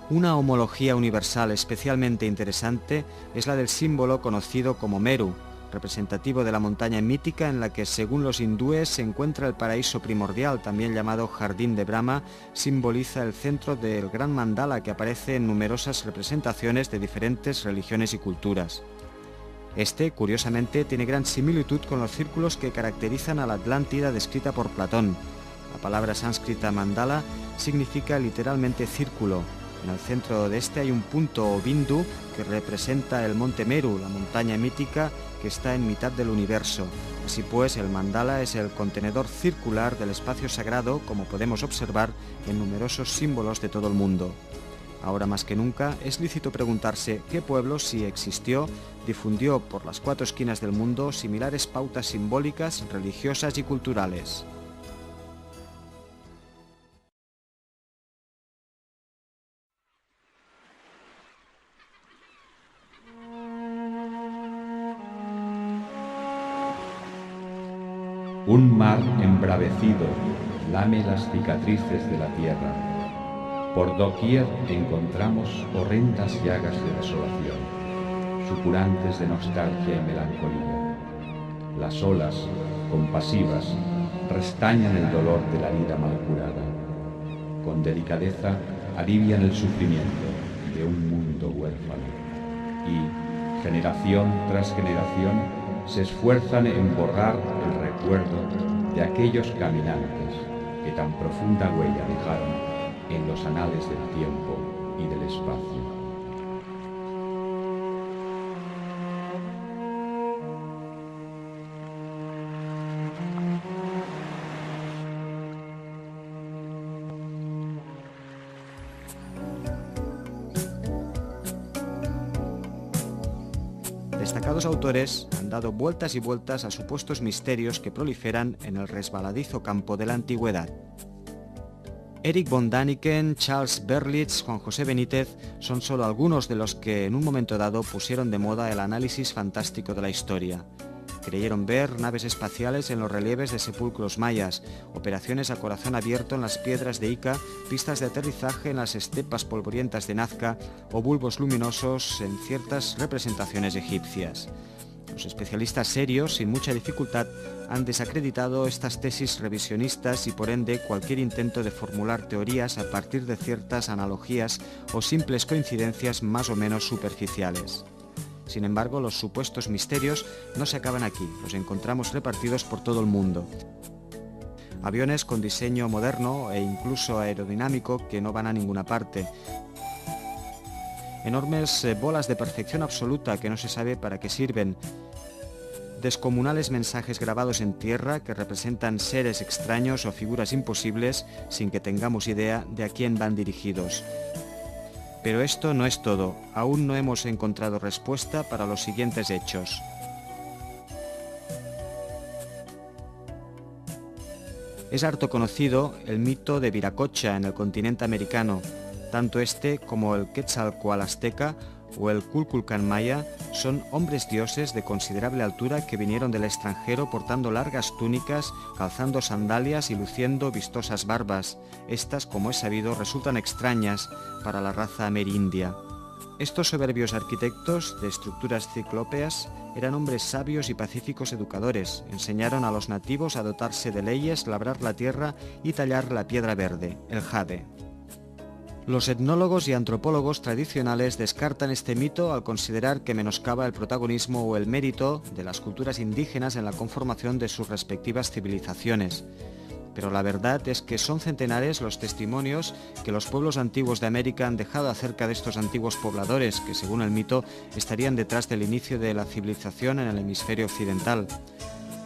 Una homología universal especialmente interesante es la del símbolo conocido como Meru, representativo de la montaña mítica en la que, según los hindúes, se encuentra el paraíso primordial, también llamado Jardín de Brahma. Simboliza el centro del gran mandala que aparece en numerosas representaciones de diferentes religiones y culturas. Este, curiosamente, tiene gran similitud con los círculos que caracterizan a la Atlántida descrita por Platón. La palabra sánscrita mandala significa literalmente círculo. En el centro de este hay un punto o bindu que representa el monte Meru, la montaña mítica que está en mitad del universo. Así pues, el mandala es el contenedor circular del espacio sagrado, como podemos observar en numerosos símbolos de todo el mundo. Ahora más que nunca es lícito preguntarse qué pueblo, si existió, difundió por las 4 esquinas del mundo similares pautas simbólicas, religiosas y culturales. Un mar embravecido lame las cicatrices de la tierra. Por doquier encontramos horrendas llagas de desolación, supurantes de nostalgia y melancolía. Las olas, compasivas, restañan el dolor de la herida mal curada. Con delicadeza alivian el sufrimiento de un mundo huérfano. Y, generación tras generación, se esfuerzan en borrar el recuerdo de aquellos caminantes que tan profunda huella dejaron en los anales del tiempo y del espacio. Destacados autores han dado vueltas y vueltas a supuestos misterios que proliferan en el resbaladizo campo de la antigüedad. Erich von Däniken, Charles Berlitz, Juan José Benítez son solo algunos de los que en un momento dado pusieron de moda el análisis fantástico de la historia. Creyeron ver naves espaciales en los relieves de sepulcros mayas, operaciones a corazón abierto en las piedras de Ica, pistas de aterrizaje en las estepas polvorientas de Nazca o bulbos luminosos en ciertas representaciones egipcias. Los especialistas serios, sin mucha dificultad, han desacreditado estas tesis revisionistas y por ende cualquier intento de formular teorías a partir de ciertas analogías o simples coincidencias más o menos superficiales. Sin embargo, los supuestos misterios no se acaban aquí, los encontramos repartidos por todo el mundo. Aviones con diseño moderno e incluso aerodinámico que no van a ninguna parte. Enormes bolas de perfección absoluta que no se sabe para qué sirven. Descomunales mensajes grabados en tierra que representan seres extraños o figuras imposibles sin que tengamos idea de a quién van dirigidos. Pero esto no es todo, aún no hemos encontrado respuesta para los siguientes hechos. Es harto conocido el mito de Viracocha en el continente americano. Tanto este como el Quetzalcóatl azteca o el Kukulcán maya son hombres dioses de considerable altura que vinieron del extranjero portando largas túnicas, calzando sandalias y luciendo vistosas barbas. Estas, como es sabido, resultan extrañas para la raza amerindia. Estos soberbios arquitectos de estructuras ciclópeas eran hombres sabios y pacíficos educadores. Enseñaron a los nativos a dotarse de leyes, labrar la tierra y tallar la piedra verde, el jade. Los etnólogos y antropólogos tradicionales descartan este mito al considerar que menoscaba el protagonismo o el mérito de las culturas indígenas en la conformación de sus respectivas civilizaciones. Pero la verdad es que son centenares los testimonios que los pueblos antiguos de América han dejado acerca de estos antiguos pobladores, que según el mito estarían detrás del inicio de la civilización en el hemisferio occidental.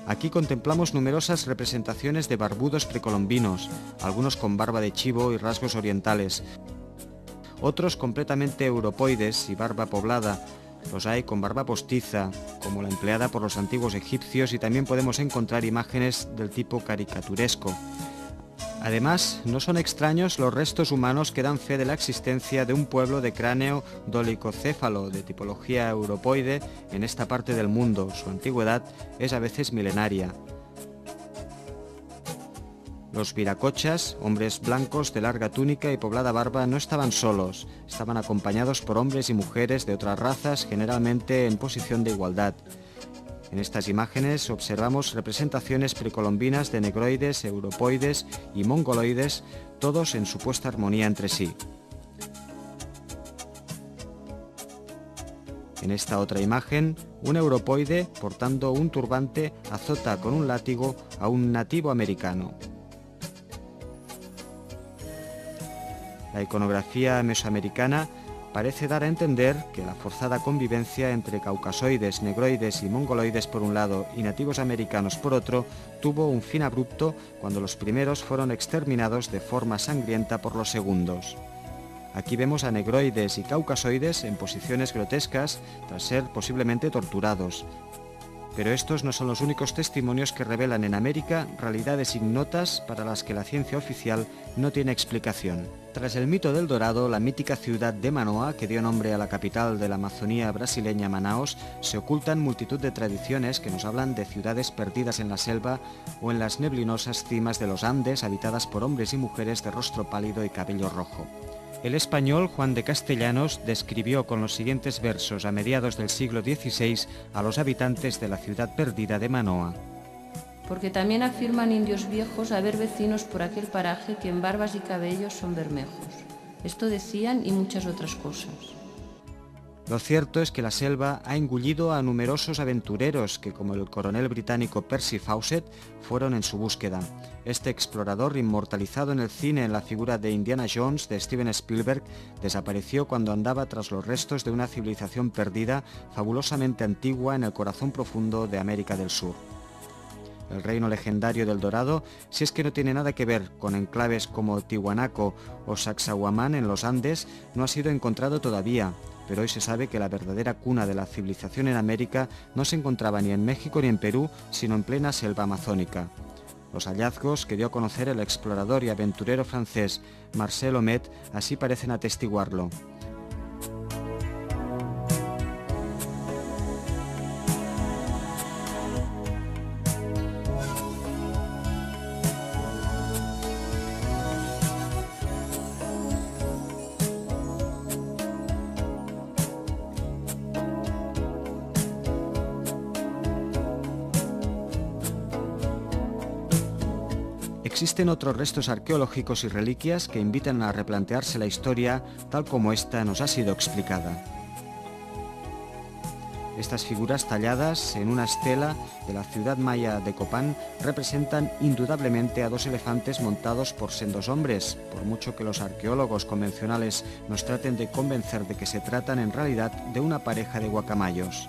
Aquí contemplamos numerosas representaciones de barbudos precolombinos, algunos con barba de chivo y rasgos orientales, otros completamente europoides y barba poblada. Los hay con barba postiza, como la empleada por los antiguos egipcios, y también podemos encontrar imágenes del tipo caricaturesco. Además, no son extraños los restos humanos que dan fe de la existencia de un pueblo de cráneo dolicocéfalo de tipología europoide en esta parte del mundo. Su antigüedad es a veces milenaria. Los viracochas, hombres blancos de larga túnica y poblada barba, no estaban solos, estaban acompañados por hombres y mujeres de otras razas, generalmente en posición de igualdad. En estas imágenes observamos representaciones precolombinas de negroides, europoides y mongoloides, todos en supuesta armonía entre sí. En esta otra imagen, un europoide, portando un turbante, azota con un látigo a un nativo americano. La iconografía mesoamericana parece dar a entender que la forzada convivencia entre caucasoides, negroides y mongoloides por un lado y nativos americanos por otro tuvo un fin abrupto cuando los primeros fueron exterminados de forma sangrienta por los segundos. Aquí vemos a negroides y caucasoides en posiciones grotescas tras ser posiblemente torturados. Pero estos no son los únicos testimonios que revelan en América realidades ignotas para las que la ciencia oficial no tiene explicación. Tras el mito del Dorado, la mítica ciudad de Manoa, que dio nombre a la capital de la Amazonía brasileña, Manaos, se ocultan multitud de tradiciones que nos hablan de ciudades perdidas en la selva o en las neblinosas cimas de los Andes, habitadas por hombres y mujeres de rostro pálido y cabello rojo. El español Juan de Castellanos describió con los siguientes versos a mediados del siglo XVI a los habitantes de la ciudad perdida de Manoa. Porque también afirman indios viejos haber vecinos por aquel paraje que en barbas y cabellos son bermejos. Esto decían y muchas otras cosas. Lo cierto es que la selva ha engullido a numerosos aventureros que, como el coronel británico Percy Fawcett, fueron en su búsqueda. Este explorador, inmortalizado en el cine en la figura de Indiana Jones de Steven Spielberg, desapareció cuando andaba tras los restos de una civilización perdida, fabulosamente antigua en el corazón profundo de América del Sur. El reino legendario del Dorado, si es que no tiene nada que ver con enclaves como Tiwanaku o Sacsayhuamán en los Andes, no ha sido encontrado todavía, pero hoy se sabe que la verdadera cuna de la civilización en América no se encontraba ni en México ni en Perú, sino en plena selva amazónica. Los hallazgos que dio a conocer el explorador y aventurero francés Marcel Ouimet así parecen atestiguarlo. Existen otros restos arqueológicos y reliquias que invitan a replantearse la historia tal como esta nos ha sido explicada. Estas figuras talladas en una estela de la ciudad maya de Copán representan indudablemente a dos elefantes montados por sendos hombres, por mucho que los arqueólogos convencionales nos traten de convencer de que se tratan en realidad de una pareja de guacamayos.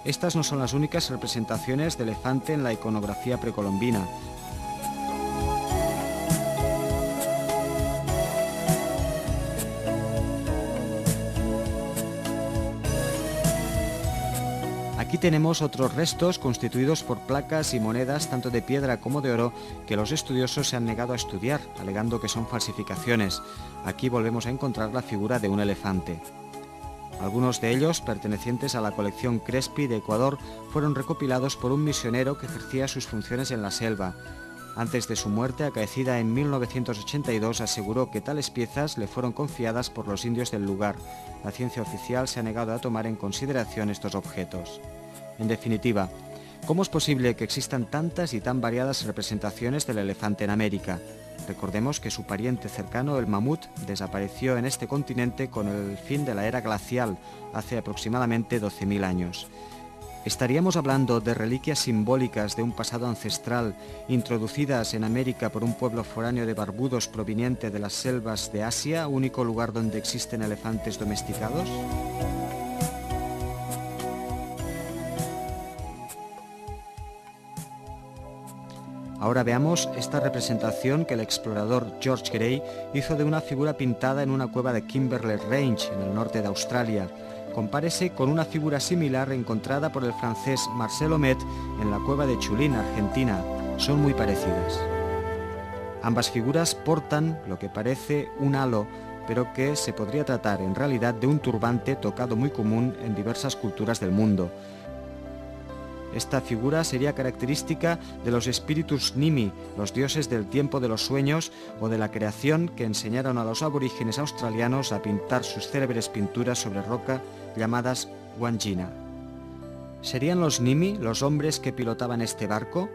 Estas no son las únicas representaciones de elefante en la iconografía precolombina. Aquí tenemos otros restos constituidos por placas y monedas tanto de piedra como de oro que los estudiosos se han negado a estudiar, alegando que son falsificaciones. Aquí volvemos a encontrar la figura de un elefante. Algunos de ellos, pertenecientes a la colección Crespi de Ecuador, fueron recopilados por un misionero que ejercía sus funciones en la selva. Antes de su muerte, acaecida en 1982, aseguró que tales piezas le fueron confiadas por los indios del lugar. La ciencia oficial se ha negado a tomar en consideración estos objetos. En definitiva, ¿cómo es posible que existan tantas y tan variadas representaciones del elefante en América? Recordemos que su pariente cercano, el mamut, desapareció en este continente con el fin de la era glacial, hace aproximadamente 12.000 años. ¿Estaríamos hablando de reliquias simbólicas de un pasado ancestral introducidas en América por un pueblo foráneo de barbudos proveniente de las selvas de Asia, único lugar donde existen elefantes domesticados? Ahora veamos esta representación que el explorador George Gray hizo de una figura pintada en una cueva de Kimberley Range, en el norte de Australia. Compárese con una figura similar encontrada por el francés Marcel Ouimet en la cueva de Chulín, Argentina. Son muy parecidas. Ambas figuras portan lo que parece un halo, pero que se podría tratar en realidad de un turbante tocado muy común en diversas culturas del mundo. Esta figura sería característica de los espíritus Nimi, los dioses del tiempo de los sueños o de la creación que enseñaron a los aborígenes australianos a pintar sus célebres pinturas sobre roca llamadas Wandjina. ¿Serían los Nimi los hombres que pilotaban este barco?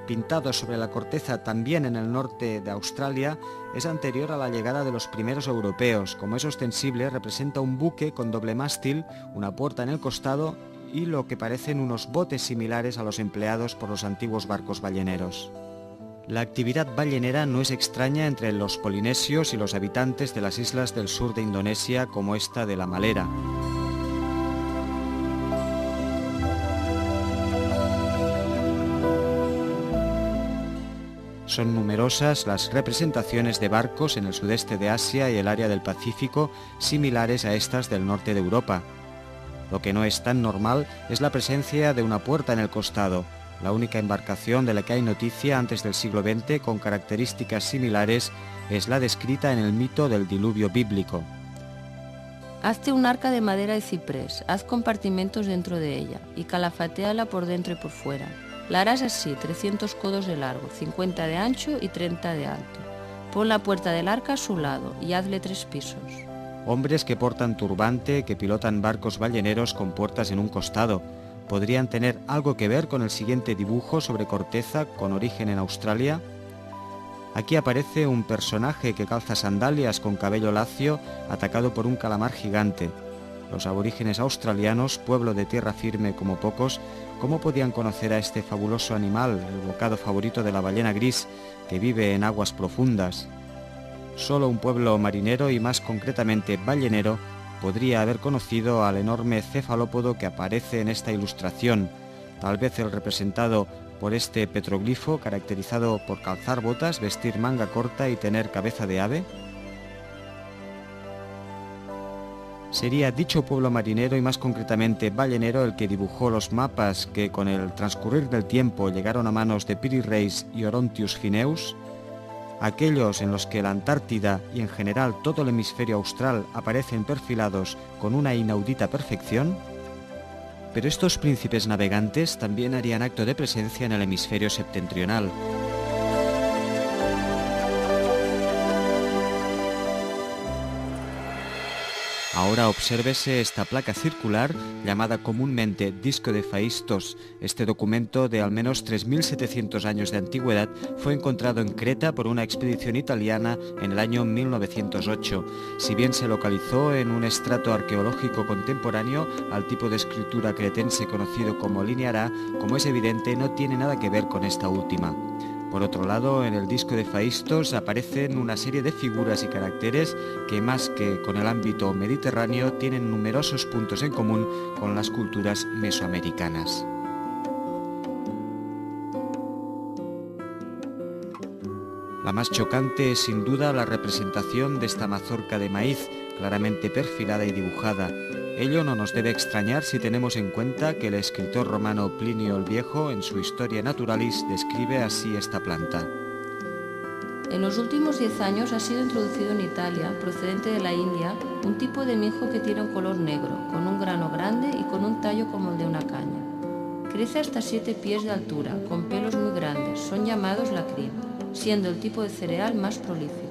Pintado sobre la corteza también en el norte de Australia, es anterior a la llegada de los primeros europeos. Como es ostensible, representa un buque con doble mástil, una puerta en el costado y lo que parecen unos botes similares a los empleados por los antiguos barcos balleneros. La actividad ballenera no es extraña entre los polinesios y los habitantes de las islas del sur de Indonesia, como esta de La Malera. Son numerosas las representaciones de barcos en el sudeste de Asia y el área del Pacífico similares a estas del norte de Europa. Lo que no es tan normal es la presencia de una puerta en el costado, la única embarcación de la que hay noticia antes del siglo XX con características similares es la descrita en el mito del diluvio bíblico. Hazte un arca de madera de ciprés, haz compartimentos dentro de ella y calafatéala por dentro y por fuera. La harás así, 300 codos de largo, 50 de ancho y 30 de alto. Pon la puerta del arca a su lado y hazle 3 pisos. Hombres que portan turbante, que pilotan barcos balleneros con puertas en un costado, ¿podrían tener algo que ver con el siguiente dibujo sobre corteza con origen en Australia? Aquí aparece un personaje que calza sandalias con cabello lacio, atacado por un calamar gigante. Los aborígenes australianos, pueblo de tierra firme como pocos, ¿cómo podían conocer a este fabuloso animal, el bocado favorito de la ballena gris, que vive en aguas profundas? Solo un pueblo marinero y más concretamente ballenero podría haber conocido al enorme cefalópodo que aparece en esta ilustración, tal vez el representado por este petroglifo caracterizado por calzar botas, vestir manga corta y tener cabeza de ave. Sería dicho pueblo marinero y más concretamente ballenero el que dibujó los mapas que con el transcurrir del tiempo llegaron a manos de Piri Reis y Orontius Phineus, aquellos en los que la Antártida y en general todo el hemisferio austral aparecen perfilados con una inaudita perfección. Pero estos príncipes navegantes también harían acto de presencia en el hemisferio septentrional. Ahora obsérvese esta placa circular llamada comúnmente Disco de Phaistos. Este documento de al menos 3.700 años de antigüedad fue encontrado en Creta por una expedición italiana en el año 1908. Si bien se localizó en un estrato arqueológico contemporáneo al tipo de escritura cretense conocido como lineará, como es evidente no tiene nada que ver con esta última. Por otro lado, en el Disco de Phaistos aparecen una serie de figuras y caracteres que, más que con el ámbito mediterráneo, tienen numerosos puntos en común con las culturas mesoamericanas. La más chocante es sin duda la representación de esta mazorca de maíz, claramente perfilada y dibujada. Ello no nos debe extrañar si tenemos en cuenta que el escritor romano Plinio el Viejo, en su Historia Naturalis, describe así esta planta. En los últimos 10 años ha sido introducido en Italia, procedente de la India, un tipo de mijo que tiene un color negro, con un grano grande y con un tallo como el de una caña. Crece hasta 7 pies de altura, con pelos muy grandes, son llamados lacrim, siendo el tipo de cereal más prolífico.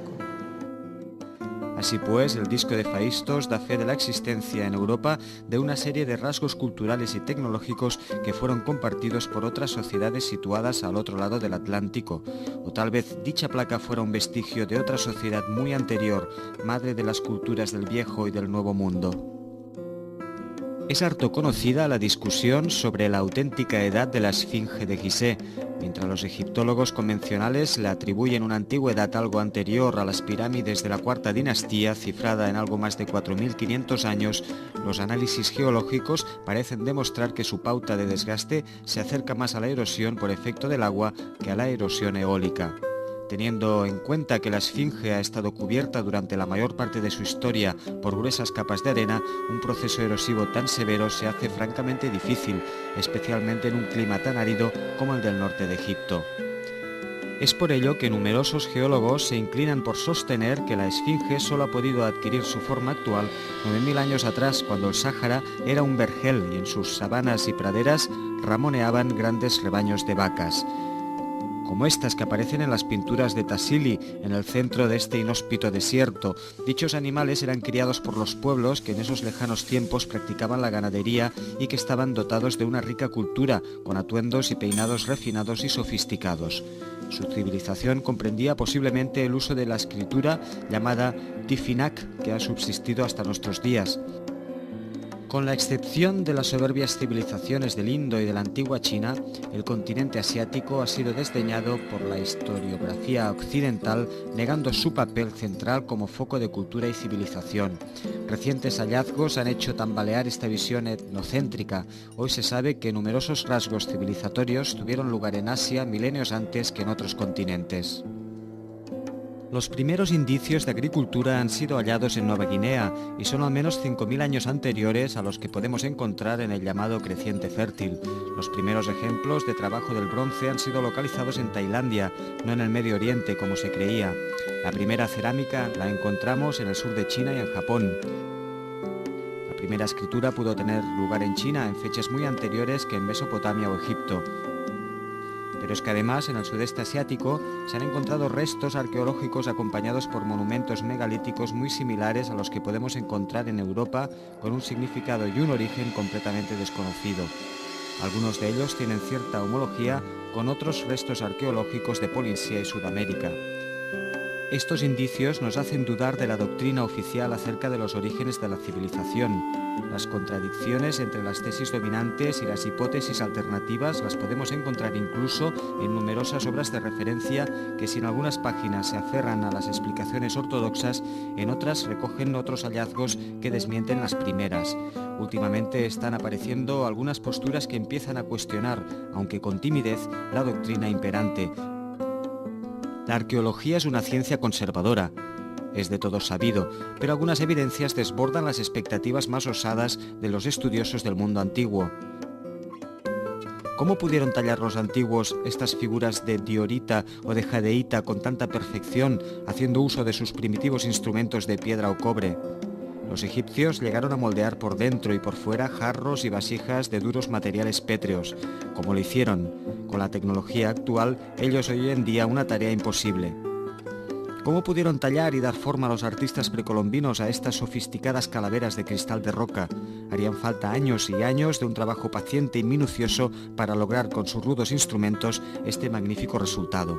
Así pues, el Disco de Phaistos da fe de la existencia en Europa de una serie de rasgos culturales y tecnológicos que fueron compartidos por otras sociedades situadas al otro lado del Atlántico, o tal vez dicha placa fuera un vestigio de otra sociedad muy anterior, madre de las culturas del Viejo y del Nuevo Mundo. Es harto conocida la discusión sobre la auténtica edad de la Esfinge de Gizeh, mientras los egiptólogos convencionales le atribuyen una antigüedad algo anterior a las pirámides de la Cuarta Dinastía, cifrada en algo más de 4.500 años, los análisis geológicos parecen demostrar que su pauta de desgaste se acerca más a la erosión por efecto del agua que a la erosión eólica. Teniendo en cuenta que la Esfinge ha estado cubierta durante la mayor parte de su historia por gruesas capas de arena, un proceso erosivo tan severo se hace francamente difícil, especialmente en un clima tan árido como el del norte de Egipto. Es por ello que numerosos geólogos se inclinan por sostener que la Esfinge solo ha podido adquirir su forma actual 9.000 años atrás, cuando el Sáhara era un vergel y en sus sabanas y praderas ramoneaban grandes rebaños de vacas, como estas que aparecen en las pinturas de Tassili, en el centro de este inhóspito desierto. Dichos animales eran criados por los pueblos que en esos lejanos tiempos practicaban la ganadería y que estaban dotados de una rica cultura, con atuendos y peinados refinados y sofisticados. Su civilización comprendía posiblemente el uso de la escritura llamada Tifinagh, que ha subsistido hasta nuestros días. Con la excepción de las soberbias civilizaciones del Indo y de la antigua China, el continente asiático ha sido desdeñado por la historiografía occidental, negando su papel central como foco de cultura y civilización. Recientes hallazgos han hecho tambalear esta visión etnocéntrica. Hoy se sabe que numerosos rasgos civilizatorios tuvieron lugar en Asia milenios antes que en otros continentes. Los primeros indicios de agricultura han sido hallados en Nueva Guinea y son al menos 5.000 años anteriores a los que podemos encontrar en el llamado Creciente Fértil. Los primeros ejemplos de trabajo del bronce han sido localizados en Tailandia, no en el Medio Oriente como se creía. La primera cerámica la encontramos en el sur de China y en Japón. La primera escritura pudo tener lugar en China en fechas muy anteriores que en Mesopotamia o Egipto. Pero es que además en el sudeste asiático se han encontrado restos arqueológicos acompañados por monumentos megalíticos muy similares a los que podemos encontrar en Europa, con un significado y un origen completamente desconocido. Algunos de ellos tienen cierta homología con otros restos arqueológicos de Polinesia y Sudamérica. Estos indicios nos hacen dudar de la doctrina oficial acerca de los orígenes de la civilización. Las contradicciones entre las tesis dominantes y las hipótesis alternativas las podemos encontrar incluso en numerosas obras de referencia que, si en algunas páginas se aferran a las explicaciones ortodoxas, en otras recogen otros hallazgos que desmienten las primeras. Últimamente están apareciendo algunas posturas que empiezan a cuestionar, aunque con timidez, la doctrina imperante. La arqueología es una ciencia conservadora, es de todos sabido, pero algunas evidencias desbordan las expectativas más osadas de los estudiosos del mundo antiguo. ¿Cómo pudieron tallar los antiguos estas figuras de diorita o de jadeíta con tanta perfección, haciendo uso de sus primitivos instrumentos de piedra o cobre? Los egipcios llegaron a moldear por dentro y por fuera jarros y vasijas de duros materiales pétreos. ¿Cómo lo hicieron? Con la tecnología actual, ellos hoy en día una tarea imposible. ¿Cómo pudieron tallar y dar forma a los artistas precolombinos a estas sofisticadas calaveras de cristal de roca? Harían falta años y años de un trabajo paciente y minucioso para lograr con sus rudos instrumentos este magnífico resultado.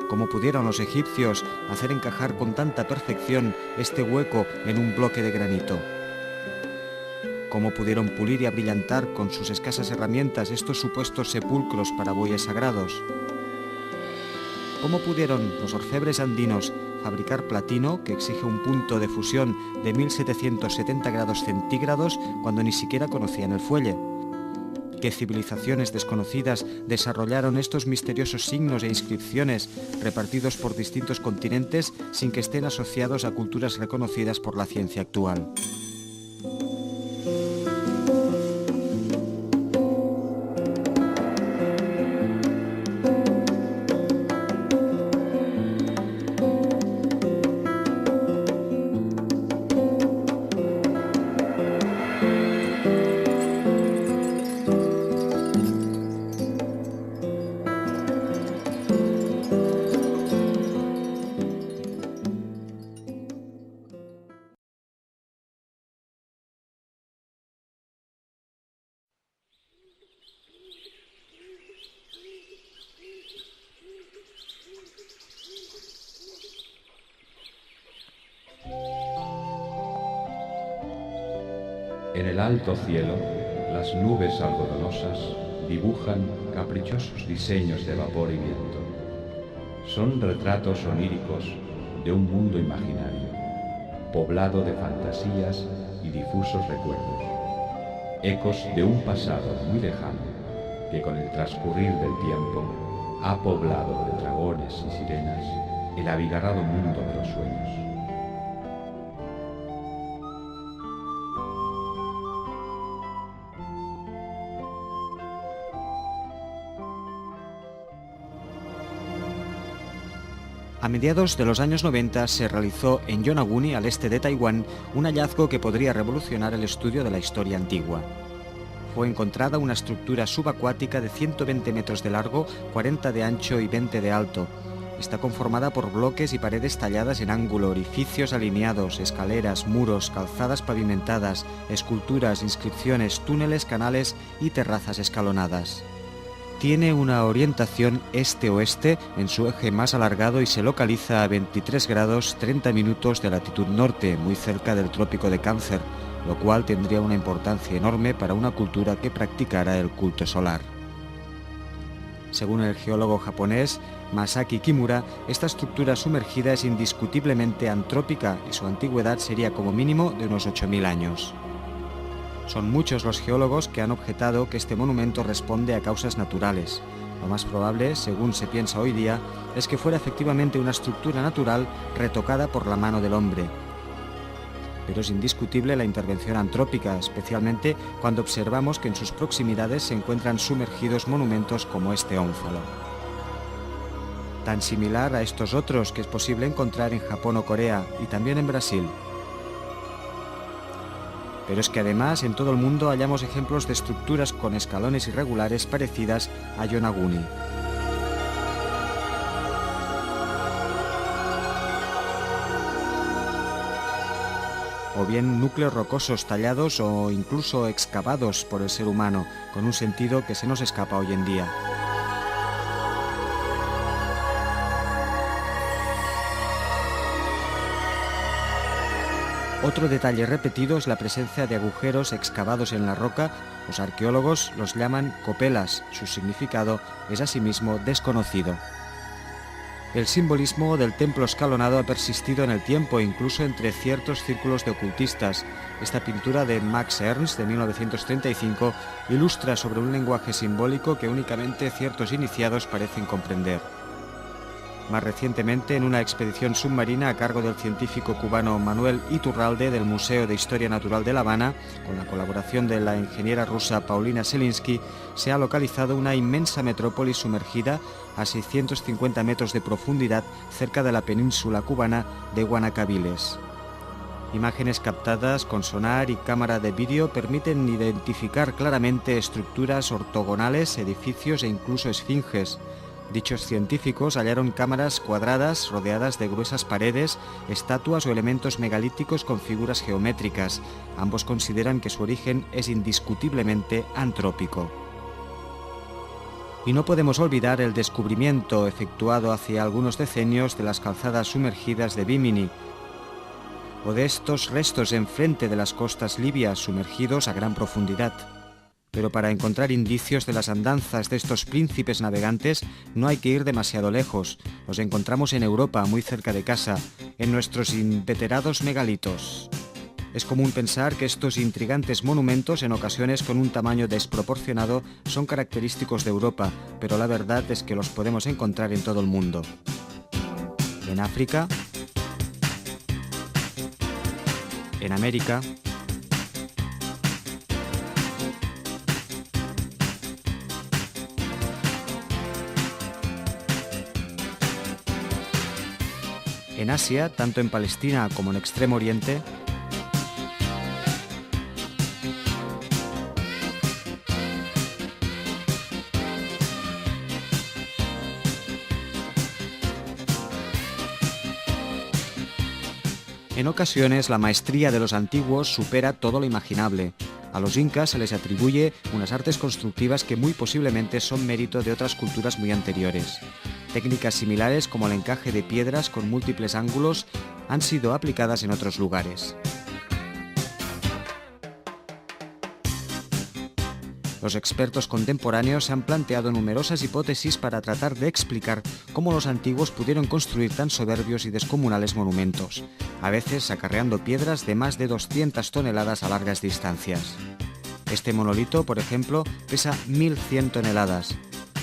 ¿Cómo pudieron los egipcios hacer encajar con tanta perfección este hueco en un bloque de granito? ¿Cómo pudieron pulir y abrillantar con sus escasas herramientas estos supuestos sepulcros para bueyes sagrados? ¿Cómo pudieron los orfebres andinos fabricar platino, que exige un punto de fusión de 1770 grados centígrados, cuando ni siquiera conocían el fuelle? ¿Qué civilizaciones desconocidas desarrollaron estos misteriosos signos e inscripciones repartidos por distintos continentes sin que estén asociados a culturas reconocidas por la ciencia actual? En el alto cielo, las nubes algodonosas dibujan caprichosos diseños de vapor y viento. Son retratos oníricos de un mundo imaginario, poblado de fantasías y difusos recuerdos, ecos de un pasado muy lejano que con el transcurrir del tiempo ha poblado de dragones y sirenas el abigarrado mundo de los sueños. A mediados de los años 90 se realizó en Yonaguni, al este de Taiwán, un hallazgo que podría revolucionar el estudio de la historia antigua. Fue encontrada una estructura subacuática de 120 metros de largo, 40 de ancho y 20 de alto. Está conformada por bloques y paredes talladas en ángulo, orificios alineados, escaleras, muros, calzadas pavimentadas, esculturas, inscripciones, túneles, canales y terrazas escalonadas. Tiene una orientación este-oeste en su eje más alargado y se localiza a 23 grados 30 minutos de latitud norte, muy cerca del trópico de Cáncer, lo cual tendría una importancia enorme para una cultura que practicara el culto solar. Según el geólogo japonés Masaki Kimura, esta estructura sumergida es indiscutiblemente antrópica y su antigüedad sería como mínimo de unos 8.000 años. Son muchos los geólogos que han objetado que este monumento responde a causas naturales. Lo más probable, según se piensa hoy día, es que fuera efectivamente una estructura natural retocada por la mano del hombre. Pero es indiscutible la intervención antrópica, especialmente cuando observamos que en sus proximidades se encuentran sumergidos monumentos como este ónfalo. Tan similar a estos otros que es posible encontrar en Japón o Corea y también en Brasil. Pero es que además en todo el mundo hallamos ejemplos de estructuras con escalones irregulares parecidas a Yonaguni. O bien núcleos rocosos tallados o incluso excavados por el ser humano, con un sentido que se nos escapa hoy en día. Otro detalle repetido es la presencia de agujeros excavados en la roca. Los arqueólogos los llaman copelas. Su significado es asimismo desconocido. El simbolismo del templo escalonado ha persistido en el tiempo, incluso entre ciertos círculos de ocultistas. Esta pintura de Max Ernst, de 1935, ilustra sobre un lenguaje simbólico que únicamente ciertos iniciados parecen comprender. Más recientemente, en una expedición submarina a cargo del científico cubano Manuel Iturralde del Museo de Historia Natural de La Habana, con la colaboración de la ingeniera rusa Paulina Selinsky, se ha localizado una inmensa metrópoli sumergida a 650 metros de profundidad cerca de la península cubana de Guanacaviles. Imágenes captadas con sonar y cámara de vídeo permiten identificar claramente estructuras ortogonales, edificios e incluso esfinges. Dichos científicos hallaron cámaras cuadradas rodeadas de gruesas paredes, estatuas o elementos megalíticos con figuras geométricas. Ambos consideran que su origen es indiscutiblemente antrópico. Y no podemos olvidar el descubrimiento efectuado hace algunos decenios de las calzadas sumergidas de Bimini, o de estos restos enfrente de las costas libias sumergidos a gran profundidad. Pero para encontrar indicios de las andanzas de estos príncipes navegantes no hay que ir demasiado lejos. Los encontramos en Europa, muy cerca de casa, en nuestros inveterados megalitos. Es común pensar que estos intrigantes monumentos, en ocasiones con un tamaño desproporcionado, son característicos de Europa, pero la verdad es que los podemos encontrar en todo el mundo. En África, en América, en Asia, tanto en Palestina como en Extremo Oriente, en ocasiones la maestría de los antiguos supera todo lo imaginable. A los incas se les atribuye unas artes constructivas que muy posiblemente son mérito de otras culturas muy anteriores. Técnicas similares como el encaje de piedras con múltiples ángulos han sido aplicadas en otros lugares. Los expertos contemporáneos han planteado numerosas hipótesis para tratar de explicar cómo los antiguos pudieron construir tan soberbios y descomunales monumentos, a veces acarreando piedras de más de 200 toneladas a largas distancias. Este monolito, por ejemplo, pesa 1.100 toneladas,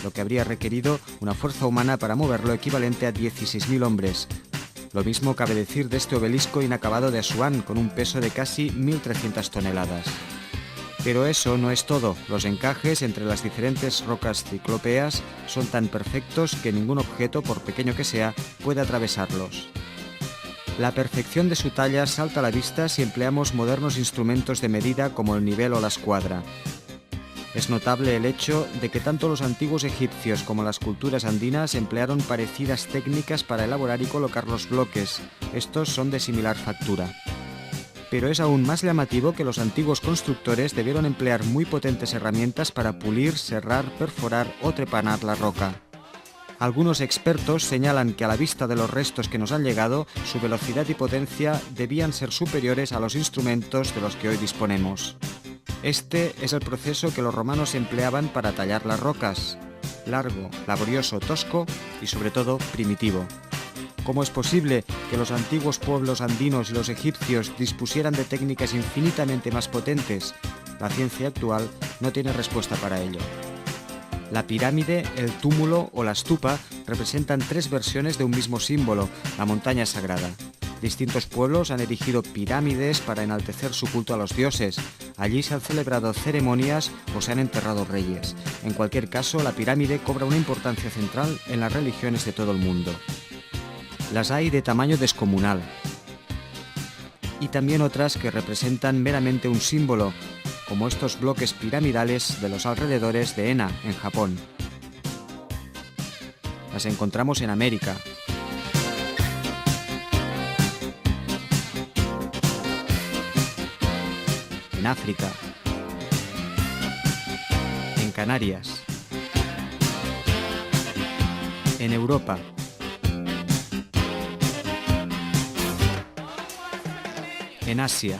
lo que habría requerido una fuerza humana para moverlo equivalente a 16.000 hombres. Lo mismo cabe decir de este obelisco inacabado de Asuán, con un peso de casi 1.300 toneladas. Pero eso no es todo. Los encajes entre las diferentes rocas ciclópeas son tan perfectos que ningún objeto, por pequeño que sea, puede atravesarlos. La perfección de su talla salta a la vista si empleamos modernos instrumentos de medida como el nivel o la escuadra. Es notable el hecho de que tanto los antiguos egipcios como las culturas andinas emplearon parecidas técnicas para elaborar y colocar los bloques. Estos son de similar factura. Pero es aún más llamativo que los antiguos constructores debieron emplear muy potentes herramientas para pulir, serrar, perforar o trepanar la roca. Algunos expertos señalan que a la vista de los restos que nos han llegado, su velocidad y potencia debían ser superiores a los instrumentos de los que hoy disponemos. Este es el proceso que los romanos empleaban para tallar las rocas: largo, laborioso, tosco y sobre todo primitivo. ¿Cómo es posible que los antiguos pueblos andinos y los egipcios dispusieran de técnicas infinitamente más potentes? La ciencia actual no tiene respuesta para ello. La pirámide, el túmulo o la stupa representan tres versiones de un mismo símbolo, la montaña sagrada. Distintos pueblos han erigido pirámides para enaltecer su culto a los dioses. Allí se han celebrado ceremonias o se han enterrado reyes. En cualquier caso, la pirámide cobra una importancia central en las religiones de todo el mundo. Las hay de tamaño descomunal y también otras que representan meramente un símbolo, como estos bloques piramidales de los alrededores de Ena, en Japón. Las encontramos en América, en África, en Canarias, en Europa, en Asia,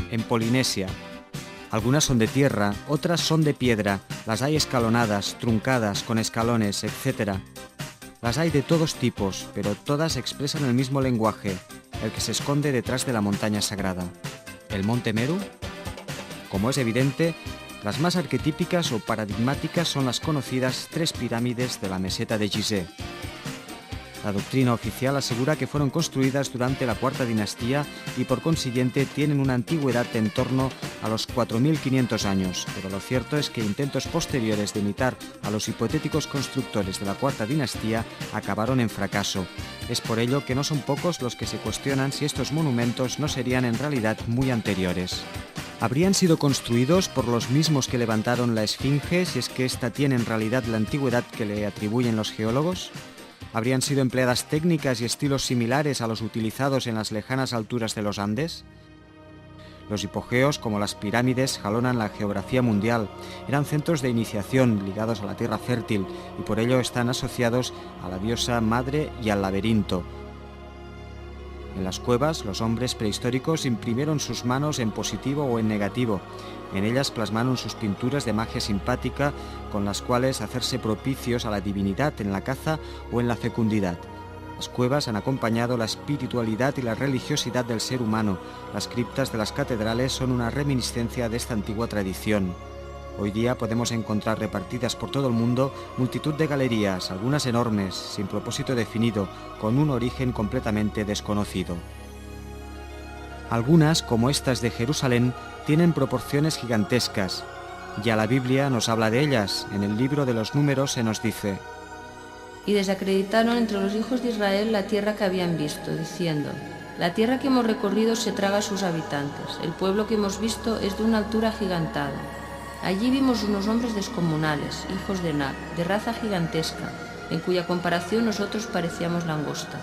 en Polinesia. Algunas son de tierra, otras son de piedra, las hay escalonadas, truncadas, con escalones, etc. Las hay de todos tipos, pero todas expresan el mismo lenguaje, el que se esconde detrás de la montaña sagrada. ¿El Monte Meru? Como es evidente, las más arquetípicas o paradigmáticas son las conocidas tres pirámides de la meseta de Gizeh. La doctrina oficial asegura que fueron construidas durante la Cuarta Dinastía y por consiguiente tienen una antigüedad en torno a los 4.500 años, pero lo cierto es que intentos posteriores de imitar a los hipotéticos constructores de la Cuarta Dinastía acabaron en fracaso. Es por ello que no son pocos los que se cuestionan si estos monumentos no serían en realidad muy anteriores. ¿Habrían sido construidos por los mismos que levantaron la Esfinge, si es que ésta tiene en realidad la antigüedad que le atribuyen los geólogos? ¿Habrían sido empleadas técnicas y estilos similares a los utilizados en las lejanas alturas de los Andes? Los hipogeos, como las pirámides, jalonan la geografía mundial. Eran centros de iniciación ligados a la tierra fértil y por ello están asociados a la diosa madre y al laberinto. En las cuevas, los hombres prehistóricos imprimieron sus manos en positivo o en negativo. En ellas plasmaron sus pinturas de magia simpática con las cuales hacerse propicios a la divinidad en la caza o en la fecundidad. Las cuevas han acompañado la espiritualidad y la religiosidad del ser humano. Las criptas de las catedrales son una reminiscencia de esta antigua tradición. Hoy día podemos encontrar repartidas por todo el mundo multitud de galerías, algunas enormes, sin propósito definido, con un origen completamente desconocido. Algunas, como estas de Jerusalén, tienen proporciones gigantescas. Ya la Biblia nos habla de ellas. En el libro de los Números se nos dice: Y desacreditaron entre los hijos de Israel la tierra que habían visto, diciendo: La tierra que hemos recorrido se traga a sus habitantes. El pueblo que hemos visto es de una altura agigantada. Allí vimos unos hombres descomunales, hijos de Enac, de raza gigantesca, en cuya comparación nosotros parecíamos langostas.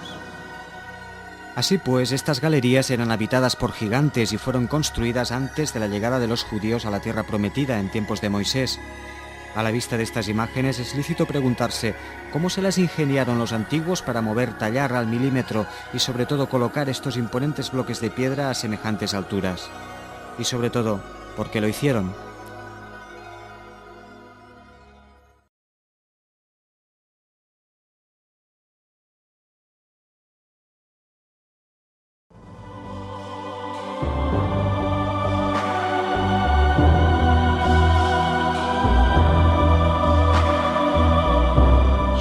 Así pues, estas galerías eran habitadas por gigantes y fueron construidas antes de la llegada de los judíos a la tierra prometida en tiempos de Moisés. A la vista de estas imágenes es lícito preguntarse cómo se las ingeniaron los antiguos para mover, tallar al milímetro y sobre todo colocar estos imponentes bloques de piedra a semejantes alturas. Y sobre todo, ¿por qué lo hicieron?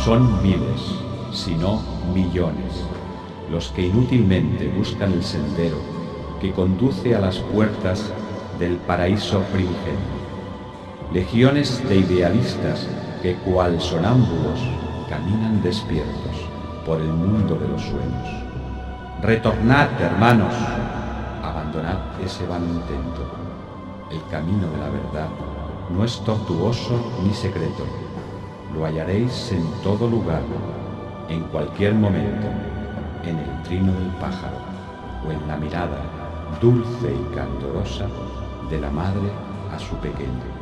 Son miles, si no millones, los que inútilmente buscan el sendero que conduce a las puertas del paraíso primigenio. Legiones de idealistas que, cual sonámbulos, caminan despiertos por el mundo de los sueños. Retornad, hermanos, abandonad ese vano intento. El camino de la verdad no es tortuoso ni secreto. Lo hallaréis en todo lugar, en cualquier momento, en el trino del pájaro o en la mirada dulce y candorosa de la madre a su pequeño.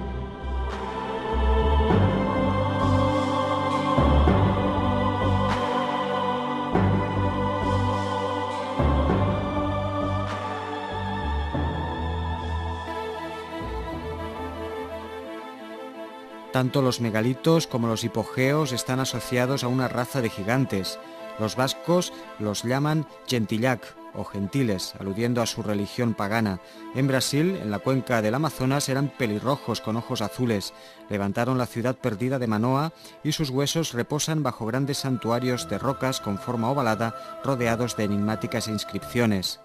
Tanto los megalitos como los hipogeos están asociados a una raza de gigantes. Los vascos los llaman gentillac o gentiles, aludiendo a su religión pagana. En Brasil, en la cuenca del Amazonas, eran pelirrojos con ojos azules. Levantaron la ciudad perdida de Manoa y sus huesos reposan bajo grandes santuarios de rocas con forma ovalada, rodeados de enigmáticas inscripciones.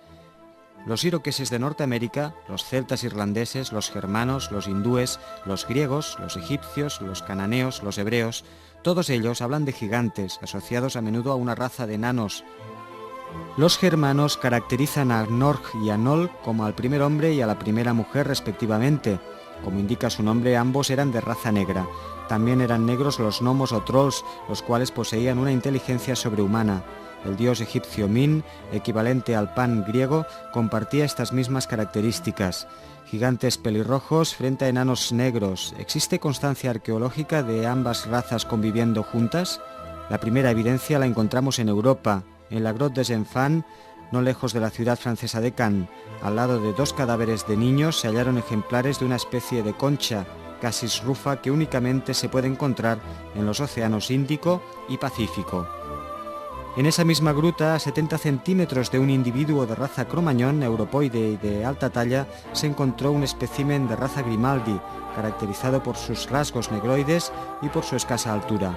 Los iroqueses de Norteamérica, los celtas irlandeses, los germanos, los hindúes, los griegos, los egipcios, los cananeos, los hebreos, todos ellos hablan de gigantes, asociados a menudo a una raza de enanos. Los germanos caracterizan a Gnorg y a Nol como al primer hombre y a la primera mujer respectivamente. Como indica su nombre, ambos eran de raza negra. También eran negros los gnomos o trolls, los cuales poseían una inteligencia sobrehumana. El dios egipcio Min, equivalente al Pan griego, compartía estas mismas características. Gigantes pelirrojos frente a enanos negros. ¿Existe constancia arqueológica de ambas razas conviviendo juntas? La primera evidencia la encontramos en Europa, en la Grotte des Enfants, no lejos de la ciudad francesa de Cannes. Al lado de 2 cadáveres de niños se hallaron ejemplares de una especie de concha, Cassis rufa, que únicamente se puede encontrar en los océanos Índico y Pacífico. En esa misma gruta, a 70 centímetros de un individuo de raza cromañón, europoide y de alta talla, se encontró un espécimen de raza Grimaldi, caracterizado por sus rasgos negroides y por su escasa altura.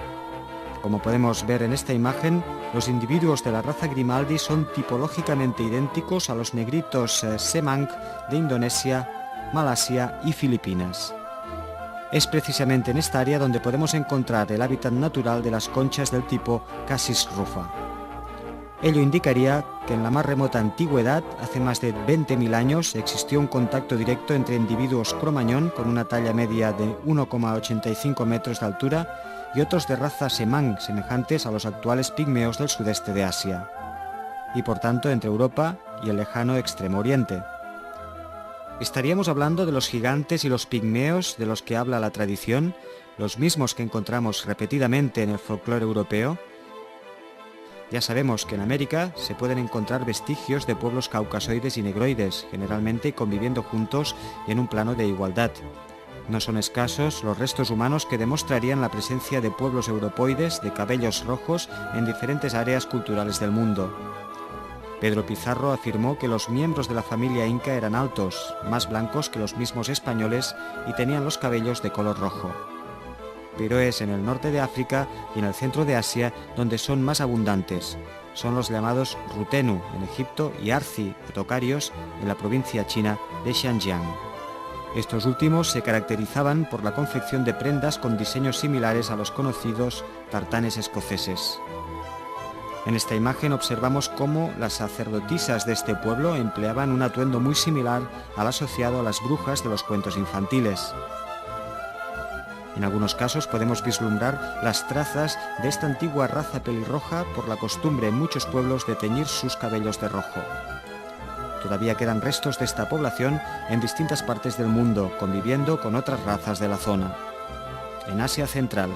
Como podemos ver en esta imagen, los individuos de la raza Grimaldi son tipológicamente idénticos a los negritos Semang de Indonesia, Malasia y Filipinas. Es precisamente en esta área donde podemos encontrar el hábitat natural de las conchas del tipo Cassis rufa. Ello indicaría que en la más remota antigüedad, hace más de 20.000 años, existió un contacto directo entre individuos cromañón con una talla media de 1,85 metros de altura y otros de raza Semang, semejantes a los actuales pigmeos del sudeste de Asia, y por tanto entre Europa y el lejano Extremo Oriente. ¿Estaríamos hablando de los gigantes y los pigmeos de los que habla la tradición, los mismos que encontramos repetidamente en el folclore europeo? Ya sabemos que en América se pueden encontrar vestigios de pueblos caucasoides y negroides, generalmente conviviendo juntos y en un plano de igualdad. No son escasos los restos humanos que demostrarían la presencia de pueblos europoides de cabellos rojos en diferentes áreas culturales del mundo. Pedro Pizarro afirmó que los miembros de la familia inca eran altos, más blancos que los mismos españoles y tenían los cabellos de color rojo. Pero es en el norte de África y en el centro de Asia donde son más abundantes. Son los llamados Rutenu en Egipto y Arzi o Tocarios en la provincia china de Xinjiang. Estos últimos se caracterizaban por la confección de prendas con diseños similares a los conocidos tartanes escoceses. En esta imagen observamos cómo las sacerdotisas de este pueblo empleaban un atuendo muy similar al asociado a las brujas de los cuentos infantiles. En algunos casos podemos vislumbrar las trazas de esta antigua raza pelirroja por la costumbre en muchos pueblos de teñir sus cabellos de rojo. Todavía quedan restos de esta población en distintas partes del mundo, conviviendo con otras razas de la zona. En Asia Central.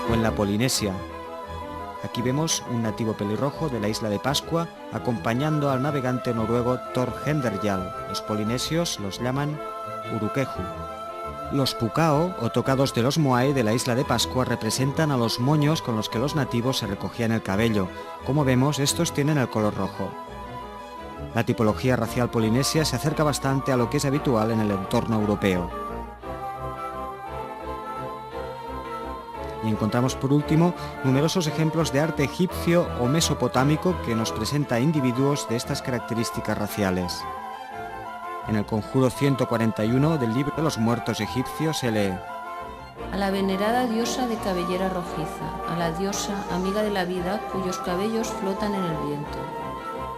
O en la Polinesia. Aquí vemos un nativo pelirrojo de la isla de Pascua acompañando al navegante noruego Thor Heyerdahl. Los polinesios los llaman Urukeju. Los pukao, o tocados de los moai de la isla de Pascua, representan a los moños con los que los nativos se recogían el cabello. Como vemos, estos tienen el color rojo. La tipología racial polinesia se acerca bastante a lo que es habitual en el entorno europeo. Y encontramos por último numerosos ejemplos de arte egipcio o mesopotámico que nos presenta individuos de estas características raciales. En el Conjuro 141 del Libro de los Muertos egipcios se lee: a la venerada diosa de cabellera rojiza, a la diosa amiga de la vida cuyos cabellos flotan en el viento.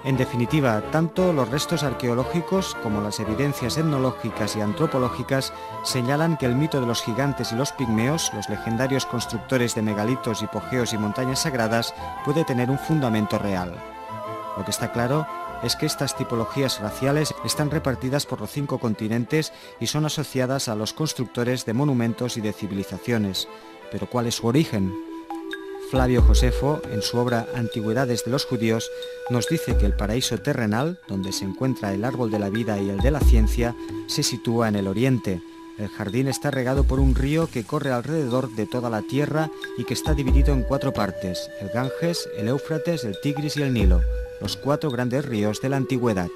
En definitiva, tanto los restos arqueológicos como las evidencias etnológicas y antropológicas señalan que el mito de los gigantes y los pigmeos, los legendarios constructores de megalitos, hipogeos y montañas sagradas, puede tener un fundamento real. Lo que está claro es que estas tipologías raciales están repartidas por los 5 continentes y son asociadas a los constructores de monumentos y de civilizaciones. Pero ¿cuál es su origen? Flavio Josefo, en su obra Antigüedades de los Judíos, nos dice que el paraíso terrenal, donde se encuentra el árbol de la vida y el de la ciencia, se sitúa en el oriente. El jardín está regado por un río que corre alrededor de toda la tierra y que está dividido en 4 partes: el Ganges, el Éufrates, el Tigris y el Nilo, los 4 grandes ríos de la antigüedad.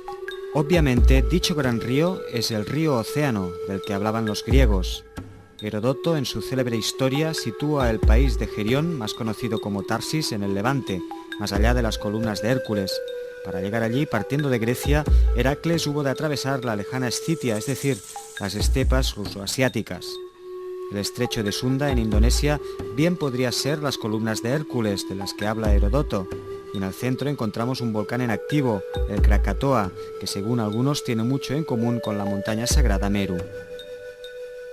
Obviamente, dicho gran río es el río Océano, del que hablaban los griegos. Heródoto, en su célebre historia, sitúa el país de Gerión, más conocido como Tarsis, en el Levante, más allá de las columnas de Hércules. Para llegar allí, partiendo de Grecia, Heracles hubo de atravesar la lejana Escitia, es decir, las estepas ruso-asiáticas. El estrecho de Sunda, en Indonesia, bien podría ser las columnas de Hércules, de las que habla Heródoto. Y en el centro encontramos un volcán en activo, el Krakatoa, que según algunos tiene mucho en común con la montaña sagrada Meru.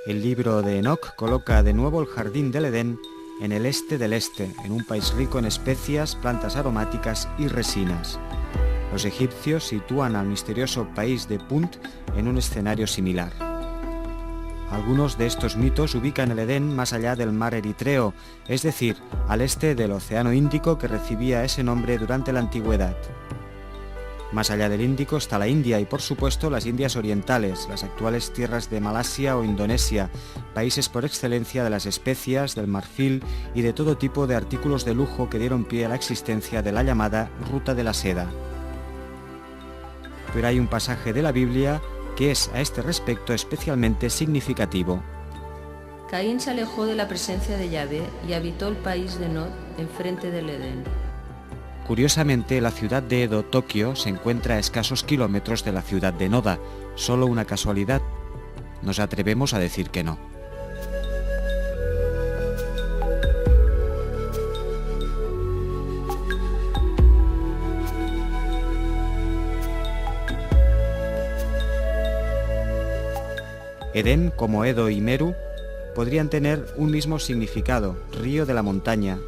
El libro de Enoc coloca de nuevo el jardín del Edén en el este del este, en un país rico en especias, plantas aromáticas y resinas. Los egipcios sitúan al misterioso país de Punt en un escenario similar. Algunos de estos mitos ubican el Edén más allá del mar Eritreo, es decir, al este del Océano Índico, que recibía ese nombre durante la antigüedad. Más allá del Índico está la India y, por supuesto, las Indias Orientales, las actuales tierras de Malasia o Indonesia, países por excelencia de las especias, del marfil y de todo tipo de artículos de lujo que dieron pie a la existencia de la llamada Ruta de la Seda. Pero hay un pasaje de la Biblia que es a este respecto especialmente significativo. Caín se alejó de la presencia de Yahvé y habitó el país de Nod, enfrente del Edén. Curiosamente, la ciudad de Edo, Tokio, se encuentra a escasos kilómetros de la ciudad de Noda. ¿Solo una casualidad? Nos atrevemos a decir que no. Edén, como Edo y Meru, podrían tener un mismo significado: río de la montaña.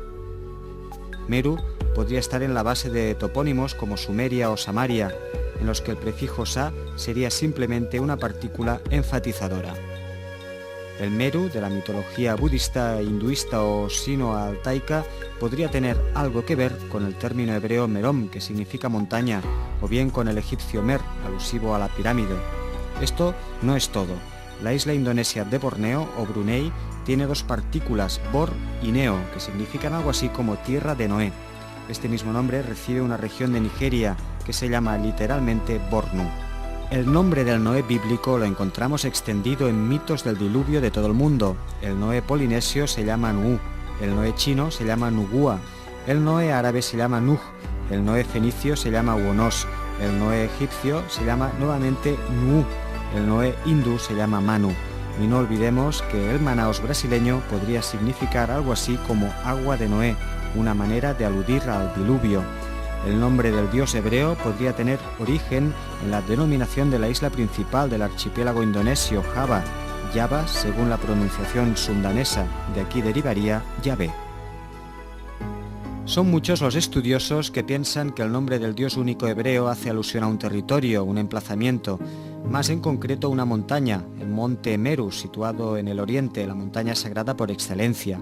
Meru podría estar en la base de topónimos como Sumeria o Samaria, en los que el prefijo sa sería simplemente una partícula enfatizadora. El Meru, de la mitología budista, hinduista o sino-altaica, podría tener algo que ver con el término hebreo merom, que significa montaña, o bien con el egipcio Mer, alusivo a la pirámide. Esto no es todo. La isla indonesia de Borneo o Brunei tiene 2 partículas, Bor y Neo, que significan algo así como tierra de Noé. Este mismo nombre recibe una región de Nigeria que se llama literalmente Bornu. El nombre del Noé bíblico lo encontramos extendido en mitos del diluvio de todo el mundo. El Noé polinesio se llama Nu'u, el Noé chino se llama Nugua, el Noé árabe se llama Nuh, el Noé fenicio se llama Uonos, el Noé egipcio se llama nuevamente Nu'u, el Noé hindú se llama Manu. Y no olvidemos que el Manaos brasileño podría significar algo así como agua de Noé, una manera de aludir al diluvio. El nombre del dios hebreo podría tener origen en la denominación de la isla principal del archipiélago indonesio, Java, Java según la pronunciación sundanesa, de aquí derivaría Yahvé. Son muchos los estudiosos que piensan que el nombre del dios único hebreo hace alusión a un territorio, un emplazamiento, más en concreto una montaña, el monte Meru, situado en el oriente, la montaña sagrada por excelencia.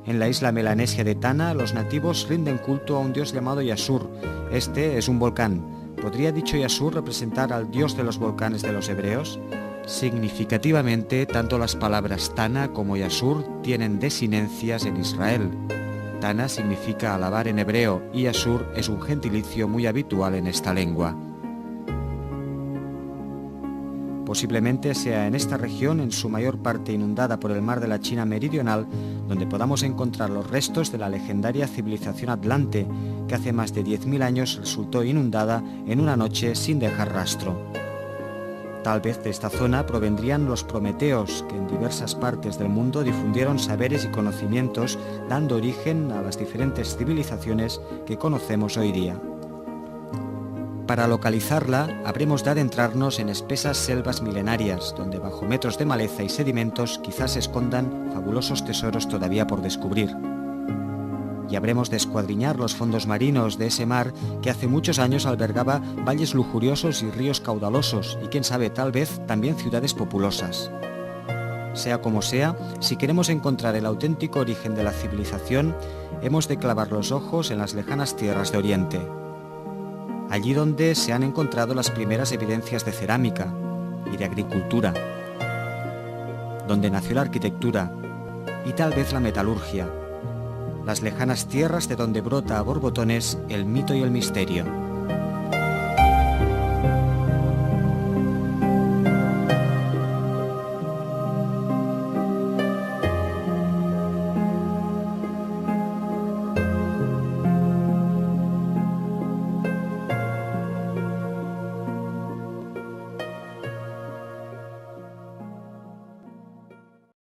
En la isla melanesia de Tana, los nativos rinden culto a un dios llamado Yasur. Este es un volcán. ¿Podría dicho Yasur representar al dios de los volcanes de los hebreos? Significativamente, tanto las palabras Tana como Yasur tienen desinencias en Israel. Tana significa alabar en hebreo y Yasur es un gentilicio muy habitual en esta lengua. Posiblemente sea en esta región, en su mayor parte inundada por el mar de la China meridional, donde podamos encontrar los restos de la legendaria civilización Atlante, que hace más de 10.000 años resultó inundada en una noche sin dejar rastro. Tal vez de esta zona provendrían los prometeos, que en diversas partes del mundo difundieron saberes y conocimientos, dando origen a las diferentes civilizaciones que conocemos hoy día. Para localizarla, habremos de adentrarnos en espesas selvas milenarias, donde bajo metros de maleza y sedimentos quizás se escondan fabulosos tesoros todavía por descubrir. Y habremos de escuadriñar los fondos marinos de ese mar que hace muchos años albergaba valles lujuriosos y ríos caudalosos, y quién sabe, tal vez también ciudades populosas. Sea como sea, si queremos encontrar el auténtico origen de la civilización, hemos de clavar los ojos en las lejanas tierras de Oriente. Allí donde se han encontrado las primeras evidencias de cerámica y de agricultura, donde nació la arquitectura y tal vez la metalurgia, las lejanas tierras de donde brota a borbotones el mito y el misterio.